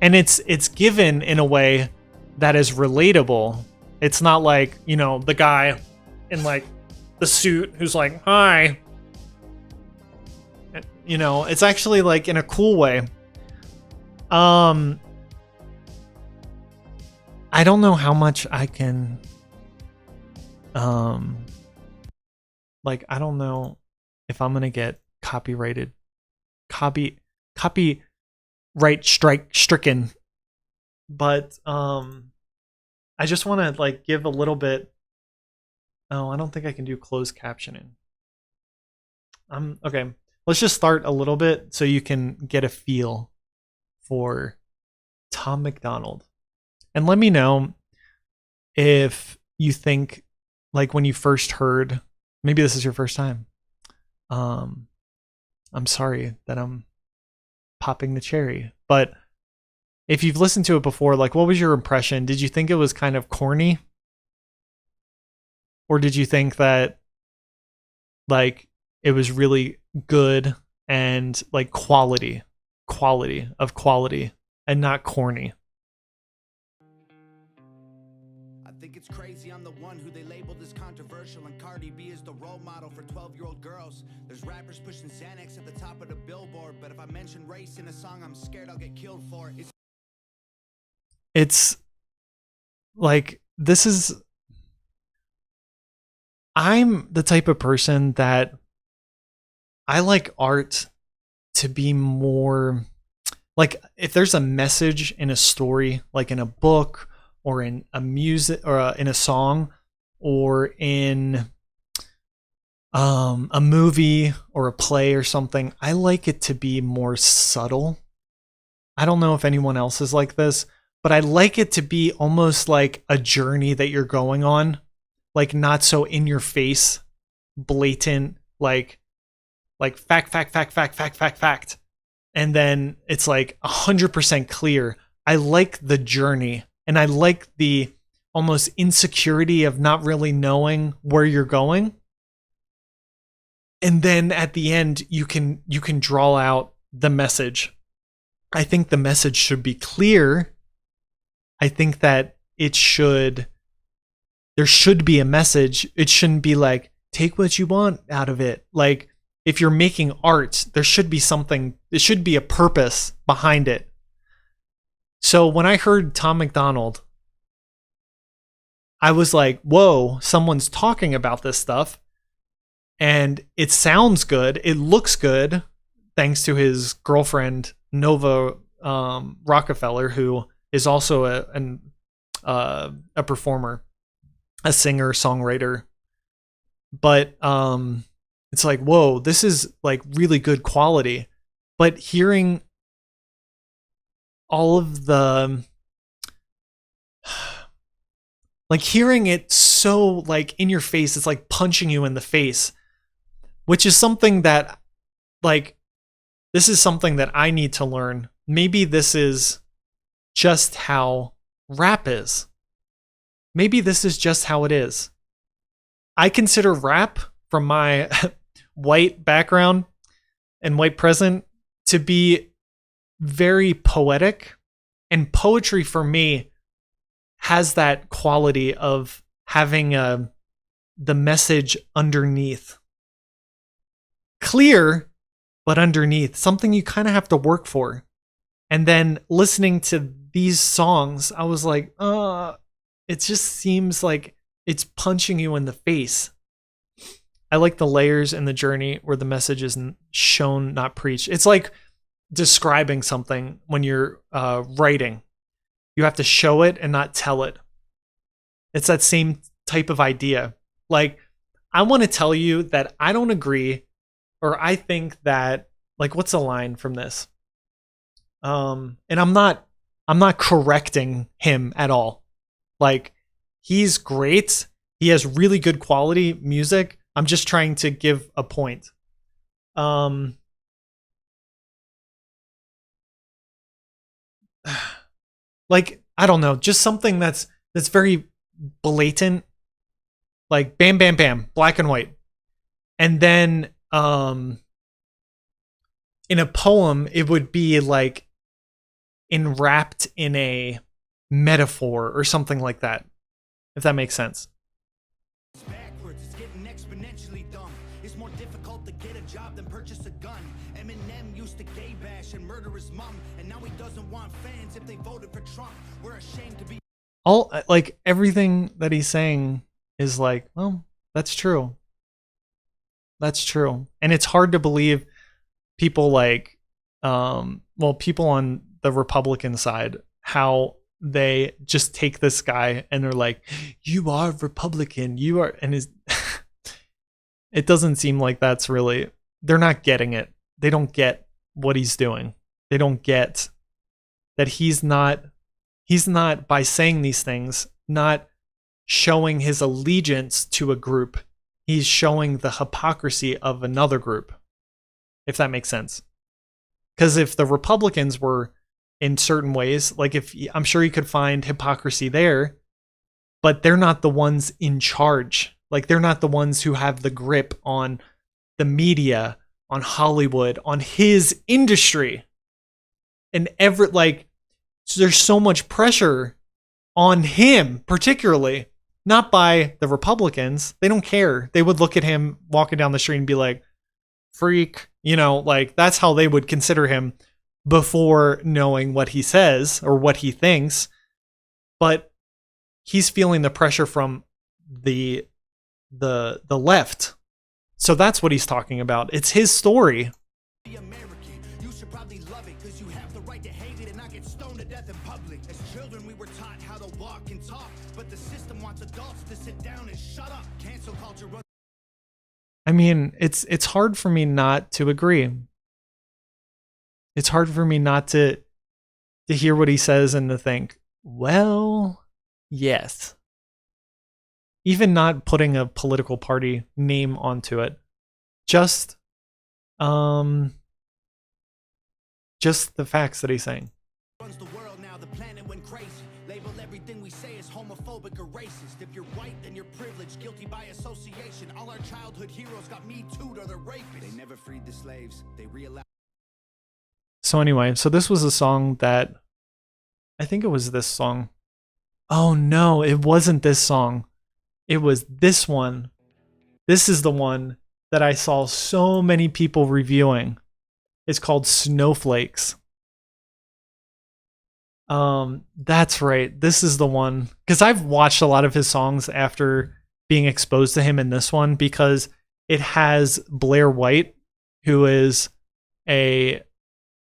S3: And it's given in a way that is relatable. It's not like, you know, the guy in like the suit who's like, hi. You know, it's actually like in a cool way. I don't know how much I can like, I don't know if I'm gonna get copyrighted, copyright stricken, but I just want to like give a little bit. Oh, I don't think I can do closed captioning. Okay. Let's just start a little bit so you can get a feel for Tom MacDonald, and let me know if you think, like, when you first heard. Maybe this is your first time. I'm sorry that I'm popping the cherry, but if you've listened to it before, like, what was your impression? Did you think it was kind of corny? Or did you think that, like, it was really good and, like, quality of quality and not corny?
S4: I think it's crazy I'm the one who they labeled as controversial, and Cardi B is the role model for 12-year-old girls. There's rappers pushing Xanax at the top of the billboard, but if I mention race in a song, I'm scared I'll get killed for it.
S3: like, I'm the type of person that I like art to be more like, if there's a message in a story, like in a book or in a music or in a song or in a movie or a play or something, I like it to be more subtle. I don't know if anyone else is like this, but I like it to be almost like a journey that you're going on, like not so in your face, blatant, like fact. And then it's like 100% clear. I like the journey, and I like the almost insecurity of not really knowing where you're going. And then at the end, you can draw out the message. I think the message should be clear. I think that there should be a message. It shouldn't be like, take what you want out of it. Like, if you're making art, there should be something, there should be a purpose behind it. So when I heard Tom MacDonald, I was like, whoa, someone's talking about this stuff. And it sounds good. It looks good, thanks to his girlfriend, Nova Rockefeller, who is also a performer, a singer, songwriter. But it's like, whoa, this is like really good quality. But hearing all of the, like, hearing it so like in your face, it's like punching you in the face, which is something that, like, this is something that I need to learn. Maybe this is just how rap is. Maybe this is just how it is. I consider rap, from my white background and white present, to be very poetic. And poetry for me has that quality of having the message underneath. Clear, but underneath. Something you kind of have to work for. And then listening to these songs, I was like, it just seems like it's punching you in the face. I like the layers in the journey where the message is shown, not preached. It's like describing something when you're writing. You have to show it and not tell it. It's that same type of idea. Like, I want to tell you that I don't agree, or I think that, like, what's a line from this? And I'm not correcting him at all. Like, he's great. He has really good quality music. I'm just trying to give a point. Like, I don't know, just something that's very blatant, like bam, bam, bam, black and white. And then in a poem, it would be like enwrapped in a metaphor or something like that, if that makes sense.
S4: Backwards, it's getting exponentially dumb. It's more difficult to get a job than purchase a gun. Eminem used to gay bash and murder his mom, and now he doesn't want fans if they voted for Trump. We're ashamed to be.
S3: All, like, everything that he's saying is like, well, that's true. That's true. And it's hard to believe people like, people on the Republican side, how they just take this guy and they're like, you are Republican, you are, and it doesn't seem like that's really, they're not getting it. They don't get what he's doing. They don't get that he's not, by saying these things, not showing his allegiance to a group. He's showing the hypocrisy of another group, if that makes sense. Because if the Republicans were in certain ways, like, if I'm sure you could find hypocrisy there, but they're not the ones in charge. Like, they're not the ones who have the grip on the media, on Hollywood, on his industry. And so there's so much pressure on him, particularly, not by the Republicans. They don't care. They would look at him walking down the street and be like, freak, like, that's how they would consider him before knowing what he says or what he thinks. But he's feeling the pressure from the left. So that's what he's talking about. It's his story.
S4: American, you should probably love it because you have the right to hate it and not get stoned to death in public. As children, we were taught how to walk and talk, but the system wants adults to sit down and shut up. Cancel culture.
S3: I mean, it's hard for me not to agree. It's hard for me not to hear what he says and to think, well, yes. Even not putting a political party name onto it. Just the facts that he's saying.
S4: Runs the world now, the planet went crazy. Label everything we say as homophobic or racist. If you're white, then you're privileged, guilty by association. All our childhood heroes got me too'd or they're rapists. They never freed the slaves. They realized.
S3: So anyway, so this was a song that I think it was this song. Oh no, it wasn't this song. It was this one. This is the one that I saw so many people reviewing. It's called Snowflakes. That's right. This is the one. Because I've watched a lot of his songs after being exposed to him in this one, because it has Blair White, who is a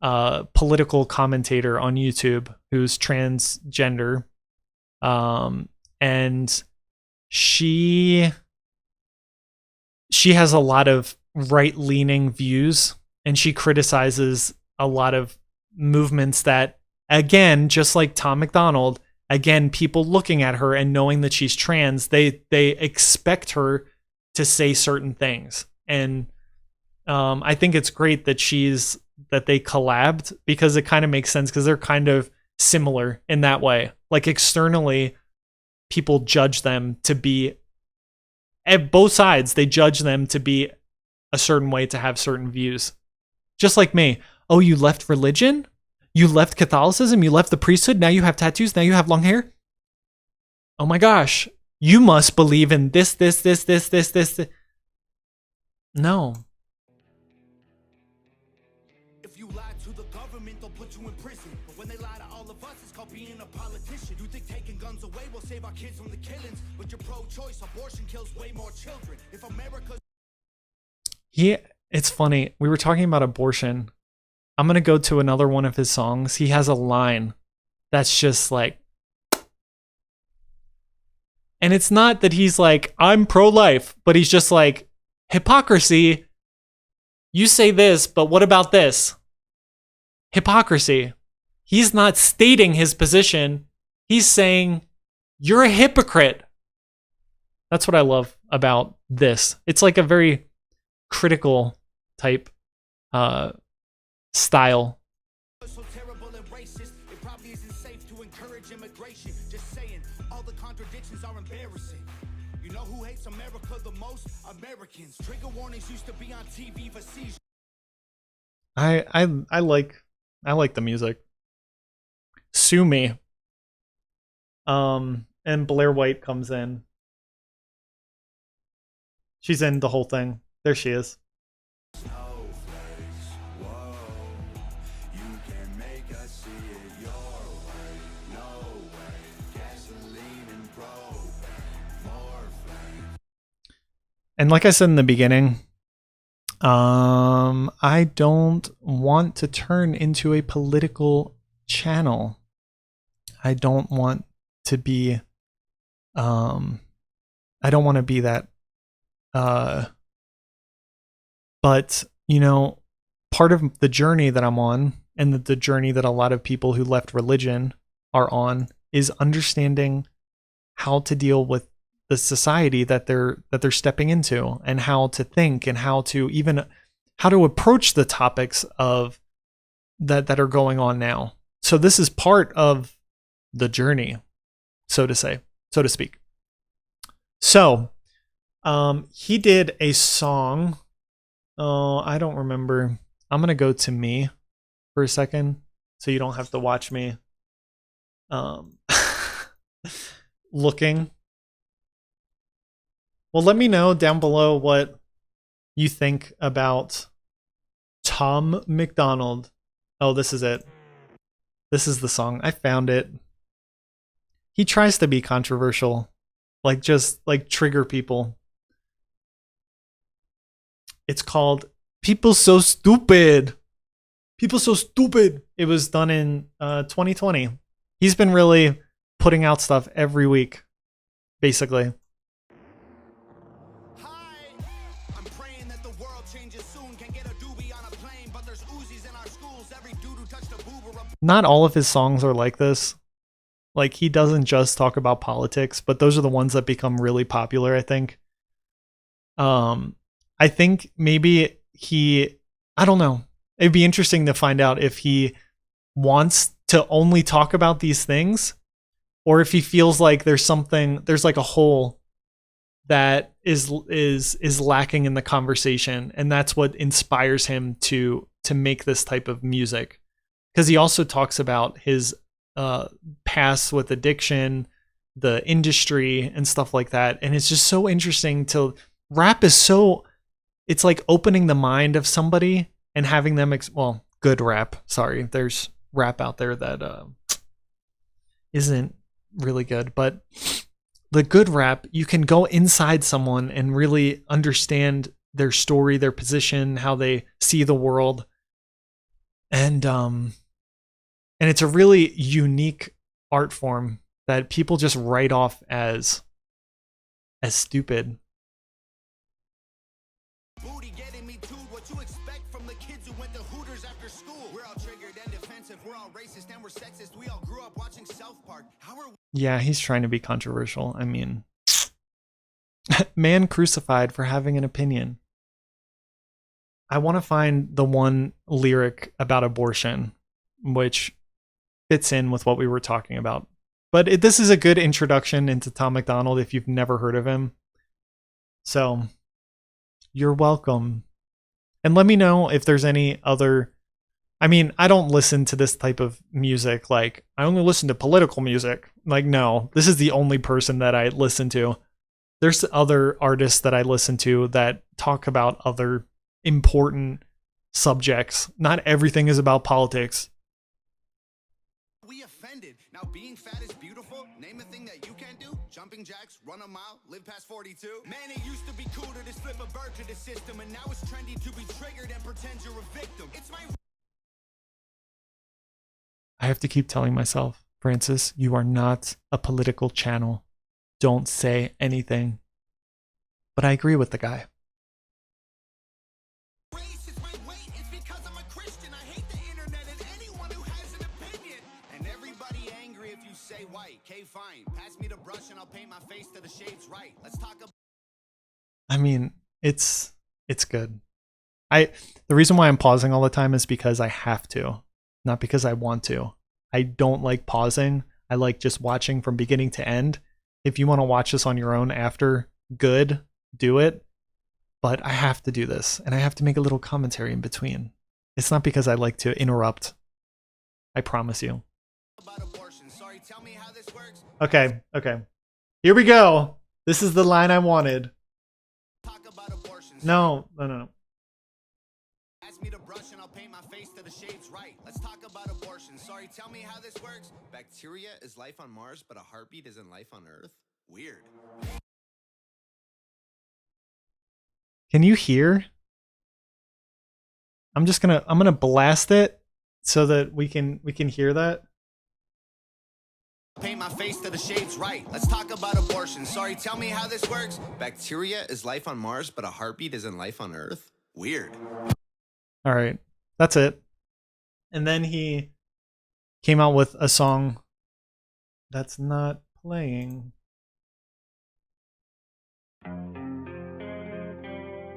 S3: political commentator on YouTube who's transgender. And she has a lot of right-leaning views, and she criticizes a lot of movements that, again, just like Tom MacDonald, again, people looking at her and knowing that she's trans, they expect her to say certain things. And I think it's great that they collabed, because it kind of makes sense, because they're kind of similar in that way. Like, externally, people judge them to be, at both sides, they judge them to be a certain way, to have certain views. Just like me. Oh, you left religion? You left Catholicism? You left the priesthood? Now you have tattoos? Now you have long hair? Oh my gosh. You must believe in this. No.
S4: If you lie to the government, they'll put you in prison. But when they lie to all of us, it's called being a politician. You think taking guns away will save our kids from the killings? But you're pro-choice. Abortion kills way more children. If America...
S3: Yeah, it's funny. We were talking about abortion. I'm going to go to another one of his songs. He has a line that's just like... And it's not that he's like, I'm pro-life, but he's just like, hypocrisy. You say this, but what about this? Hypocrisy. He's not stating his position. He's saying, you're a hypocrite. That's what I love about this. It's like a very critical type style.
S4: So terrible and racist, it probably isn't safe to encourage immigration. Just saying, all the contradictions are embarrassing. You know who hates America the most? Americans. Trigger warnings used to be on TV for seizures.
S3: I like the music. Sue Me. And Blair White comes in. She's in the whole thing. There she is. And like I said in the beginning, I don't want to turn into a political channel. I don't want to be, I don't want to be that. But, you know, part of the journey that I'm on, and the journey that a lot of people who left religion are on, is understanding how to deal with the society that they're stepping into, and how to think, and how to approach the topics of that are going on now. So this is part of the journey, so to speak. So he did a song. Oh, I don't remember. I'm gonna go to me for a second, so you don't have to watch me looking. Well, let me know down below what you think about Tom MacDonald. Oh, this is it. This is the song. I found it. he tries to be controversial, like just like trigger people. It's called People So Stupid. People So Stupid. It was done in 2020. He's been really putting out stuff every week, basically.
S4: Hi, I'm praying that the world changes soon. Can get a doobie on a plane, but there's Uzis in our schools. Every dude who touched a boob or a
S3: Not all of his songs are like this. Like, he doesn't just talk about politics, but those are the ones that become really popular, I think. I think maybe I don't know. It'd be interesting to find out if he wants to only talk about these things, or if he feels like there's like a hole that is lacking in the conversation, and that's what inspires him to make this type of music. Because he also talks about his past with addiction, the industry, and stuff like that. And it's just so interesting rap is so, it's like opening the mind of somebody and having them, good rap. Sorry, there's rap out there that isn't really good, but the good rap, you can go inside someone and really understand their story, their position, how they see the world. And it's a really unique art form that people just write off as stupid.
S4: booty getting me too. What you expect from the kids who went to Hooters after school? We're all triggered and defensive. We're all racist and we're sexist. We all grew up watching South Park. How are we?
S3: Yeah, he's trying to be controversial. I mean, man crucified for having an opinion. I want to find the one lyric about abortion, which fits in with what we were talking about. But this is a good introduction into Tom MacDonald if you've never heard of him. So, you're welcome. And let me know if there's any other... I mean, I don't listen to this type of music. Like, I only listen to political music. Like, no, this is the only person that I listen to. There's other artists that I listen to that talk about other important subjects. Not everything is about politics.
S4: We offended. Now being fat is beautiful. Name a thing that you can't do. Jumping jacks, run a mile, live past 42. Man, it used to be cool to just flip a bird to the system, and now it's trendy to be triggered and pretend you're a victim. It's my...
S3: I have to keep telling myself, Francis, you are not a political channel. Don't say anything. But I agree with the guy.
S4: Race is my weight. It's because I'm a Christian. I hate the internet and anyone who has an opinion. And everybody angry if you say white. Okay, fine. Pass me the brush and I'll paint my face to the shades right. Let's talk about...
S3: I mean, it's good. The reason why I'm pausing all the time is because I have to, not because I want to. I don't like pausing. I like just watching from beginning to end. If you want to watch this on your own after, good, do it. But I have to do this, and I have to make a little commentary in between. It's not because I like to interrupt. I promise you.
S4: About abortion. Sorry, tell me how this works.
S3: Okay. Here we go. This is the line I wanted.
S4: Talk about abortion.
S3: No.
S4: Pass me the brush and I'll paint my face to the shades right. Let's talk about abortion. Sorry, tell me how this works. Bacteria is life on Mars, but a heartbeat isn't life on Earth? Weird.
S3: Can you hear? I'm gonna blast it so that we can hear that.
S4: Paint my face to the shades right. Let's talk about abortion. Sorry, tell me how this works. Bacteria is life on Mars, but a heartbeat isn't life on Earth? Weird.
S3: All right. That's it. And then he came out with a song that's not playing.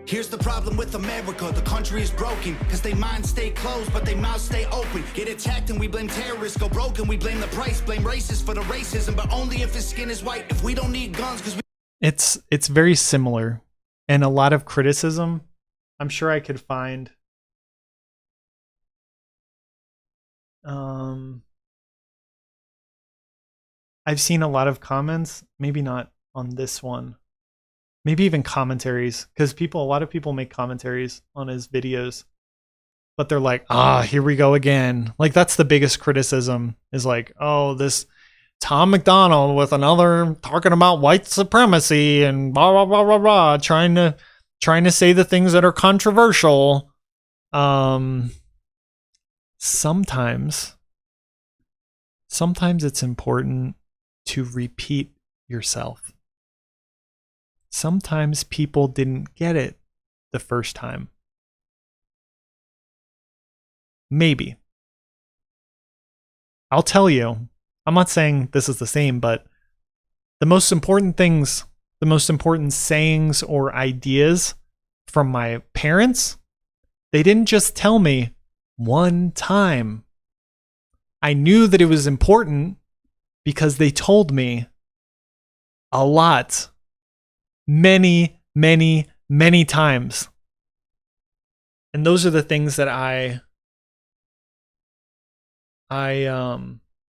S4: Here's the problem with America, the country is broken. Cause they minds stay closed, but they mouths stay open. Get attacked and we blame terrorists, go broken, we blame the price. Blame racists for the racism, but only if his skin is white. If we don't need guns, cause we...
S3: It's very similar. And a lot of criticism. I'm sure I could find... I've seen a lot of comments, maybe not on this one. Maybe even commentaries, because a lot of people make commentaries on his videos, but they're like, here we go again. Like, that's the biggest criticism, is like, oh, this Tom MacDonald with another talking about white supremacy and blah blah blah blah blah, trying to say the things that are controversial. Sometimes it's important to repeat yourself. Sometimes people didn't get it the first time. Maybe. I'll tell you, I'm not saying this is the same, but the most important things, the most important sayings or ideas from my parents, they didn't just tell me one time. I knew that it was important because they told me a lot, many, many, many times. And those are the things that I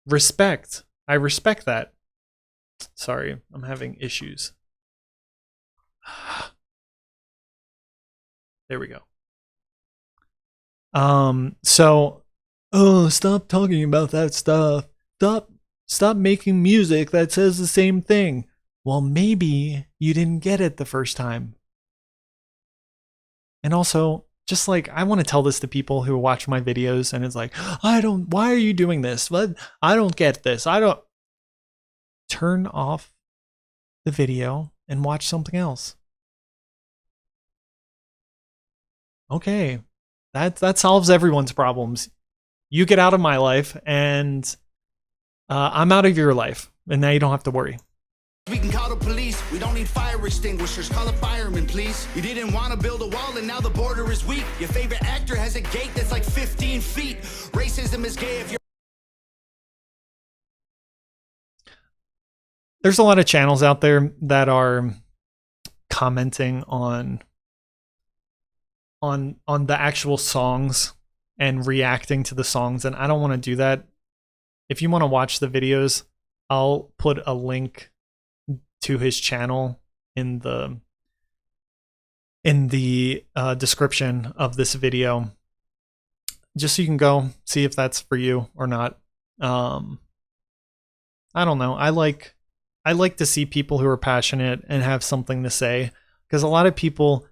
S3: respect. I respect that. Sorry, I'm having issues. There we go. Stop talking about that stuff. Stop making music that says the same thing. Well, maybe you didn't get it the first time. And also, just like, I want to tell this to people who watch my videos and it's like, why are you doing this? I don't get this. Turn off the video and watch something else. Okay. That solves everyone's problems. You get out of my life and I'm out of your life. And now you don't have to worry.
S4: We can call the police, we don't need fire extinguishers. Call a fireman, please. You didn't want to build a wall and now the border is weak. Your favorite actor has a gate that's like 15 feet. Racism is gay if you're...
S3: There's a lot of channels out there that are commenting on the actual songs and reacting to the songs, and I don't want to do that. If you want to watch the videos, I'll put a link to his channel in the description of this video, just so you can go see if that's for you or not. I don't know. I like to see people who are passionate and have something to say, because a lot of people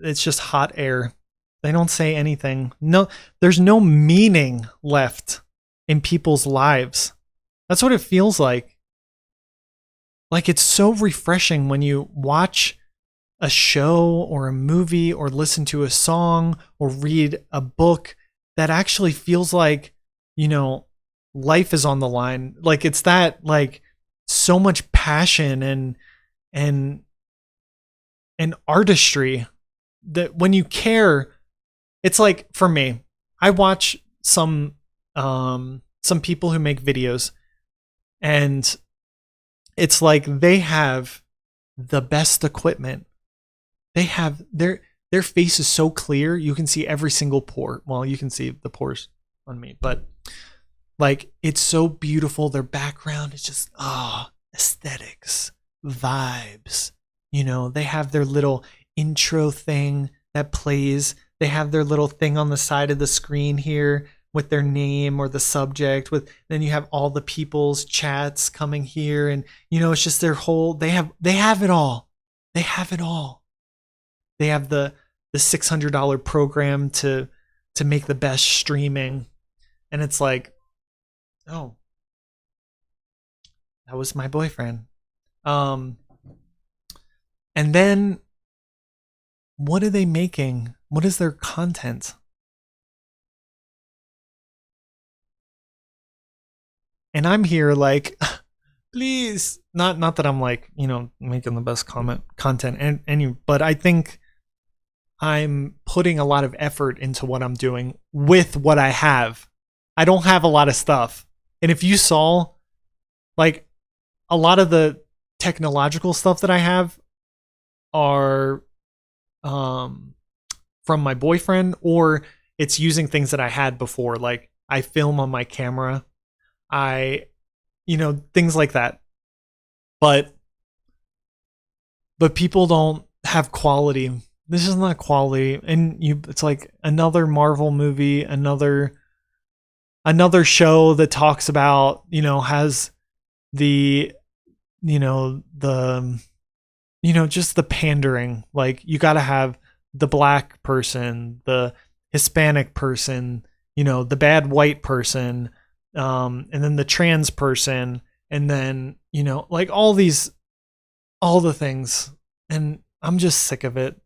S3: it's just hot air. They don't say anything. No, there's no meaning left in people's lives. That's what it feels like. Like, it's so refreshing when you watch a show or a movie or listen to a song or read a book that actually feels like, life is on the line. Like, it's that, like, so much passion and artistry that when you care, it's like, for me, I watch some people who make videos, and it's like they have the best equipment. They have their face is so clear, you can see every single pore. Well, you can see the pores on me, but like, it's so beautiful. Their background is just aesthetics, vibes. They have their little intro thing that plays. They have their little thing on the side of the screen here with their name or the subject, then you have all the people's chats coming here, and it's just their whole, they have it all. They have it all. They have the $600 program to make the best streaming, and it's like, oh, that was my boyfriend. And then what are they making? What is their content? And I'm here like, please, not that I'm like, making the best content but I think I'm putting a lot of effort into what I'm doing with what I have. I don't have a lot of stuff. And if you saw, like, a lot of the technological stuff that I have are from my boyfriend, or it's using things that I had before. Like, I film on my camera. Things like that. But people don't have quality. This is not quality. And it's like another Marvel movie, another show that talks about, has the just the pandering. Like, you got to have the black person, the Hispanic person, the bad white person, and then the trans person, and then, like all the things. And I'm just sick of it.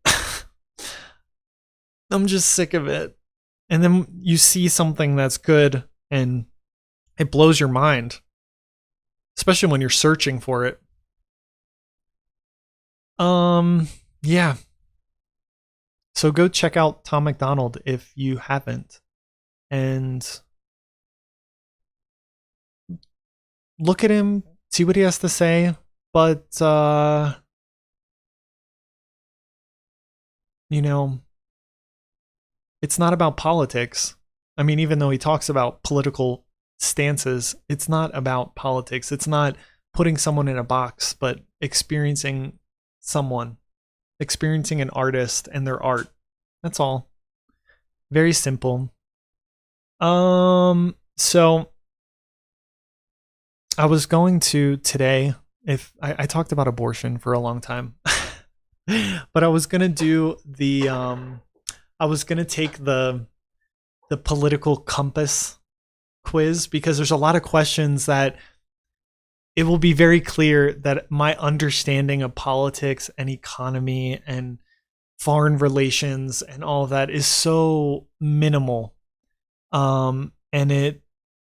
S3: I'm just sick of it. And then you see something that's good and it blows your mind, especially when you're searching for it. Yeah. So go check out Tom MacDonald if you haven't. And look at him, see what he has to say. But, it's not about politics. I mean, even though he talks about political stances, it's not about politics. It's not putting someone in a box, but experiencing an artist and their art. That's all. Very simple. So I was going to today, if I talked about abortion for a long time, but I was going to do I was going to take the political compass quiz, because there's a lot of questions that it will be very clear that my understanding of politics and economy and foreign relations and all of that is so minimal. And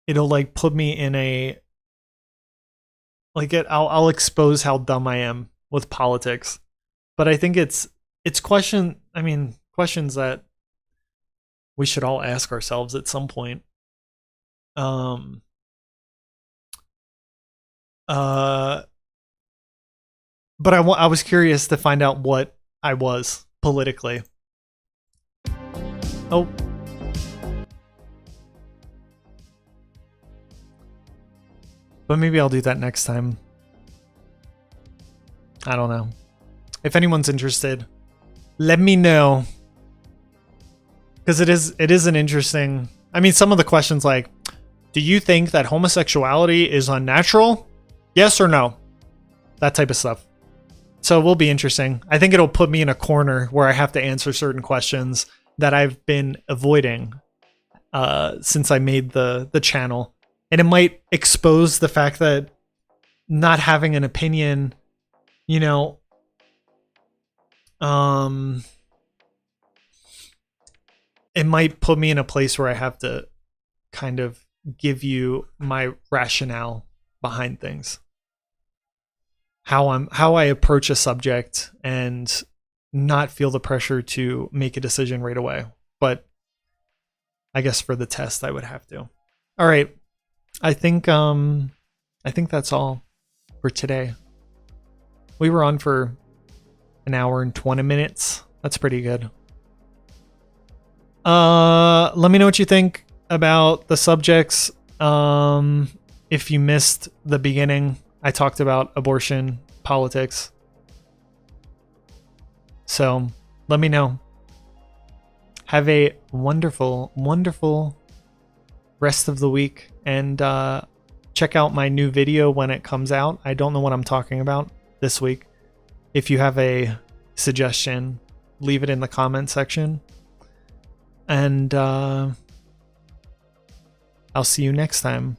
S3: it'll like put me in a, like, I'll expose how dumb I am with politics. But I think it's questions that we should all ask ourselves at some point. But I was curious to find out what I was politically. Oh. But maybe I'll do that next time. I don't know. If anyone's interested, let me know. Because it is an interesting... I mean, some of the questions like, do you think that homosexuality is unnatural? Yes or no? That type of stuff. So it will be interesting. I think it'll put me in a corner where I have to answer certain questions that I've been avoiding since I made the channel. And it might expose the fact that not having an opinion, it might put me in a place where I have to kind of give you my rationale behind things. How I approach a subject and not feel the pressure to make a decision right away. But I guess for the test I would have to. All right. I think that's all for today. We were on for an hour and 20 minutes. That's pretty good. Let me know what you think about the subjects. If you missed the beginning, I talked about abortion, politics. So let me know. Have a wonderful, wonderful rest of the week, and check out my new video when it comes out. I don't know what I'm talking about this week. If you have a suggestion, leave it in the comment section. And I'll see you next time.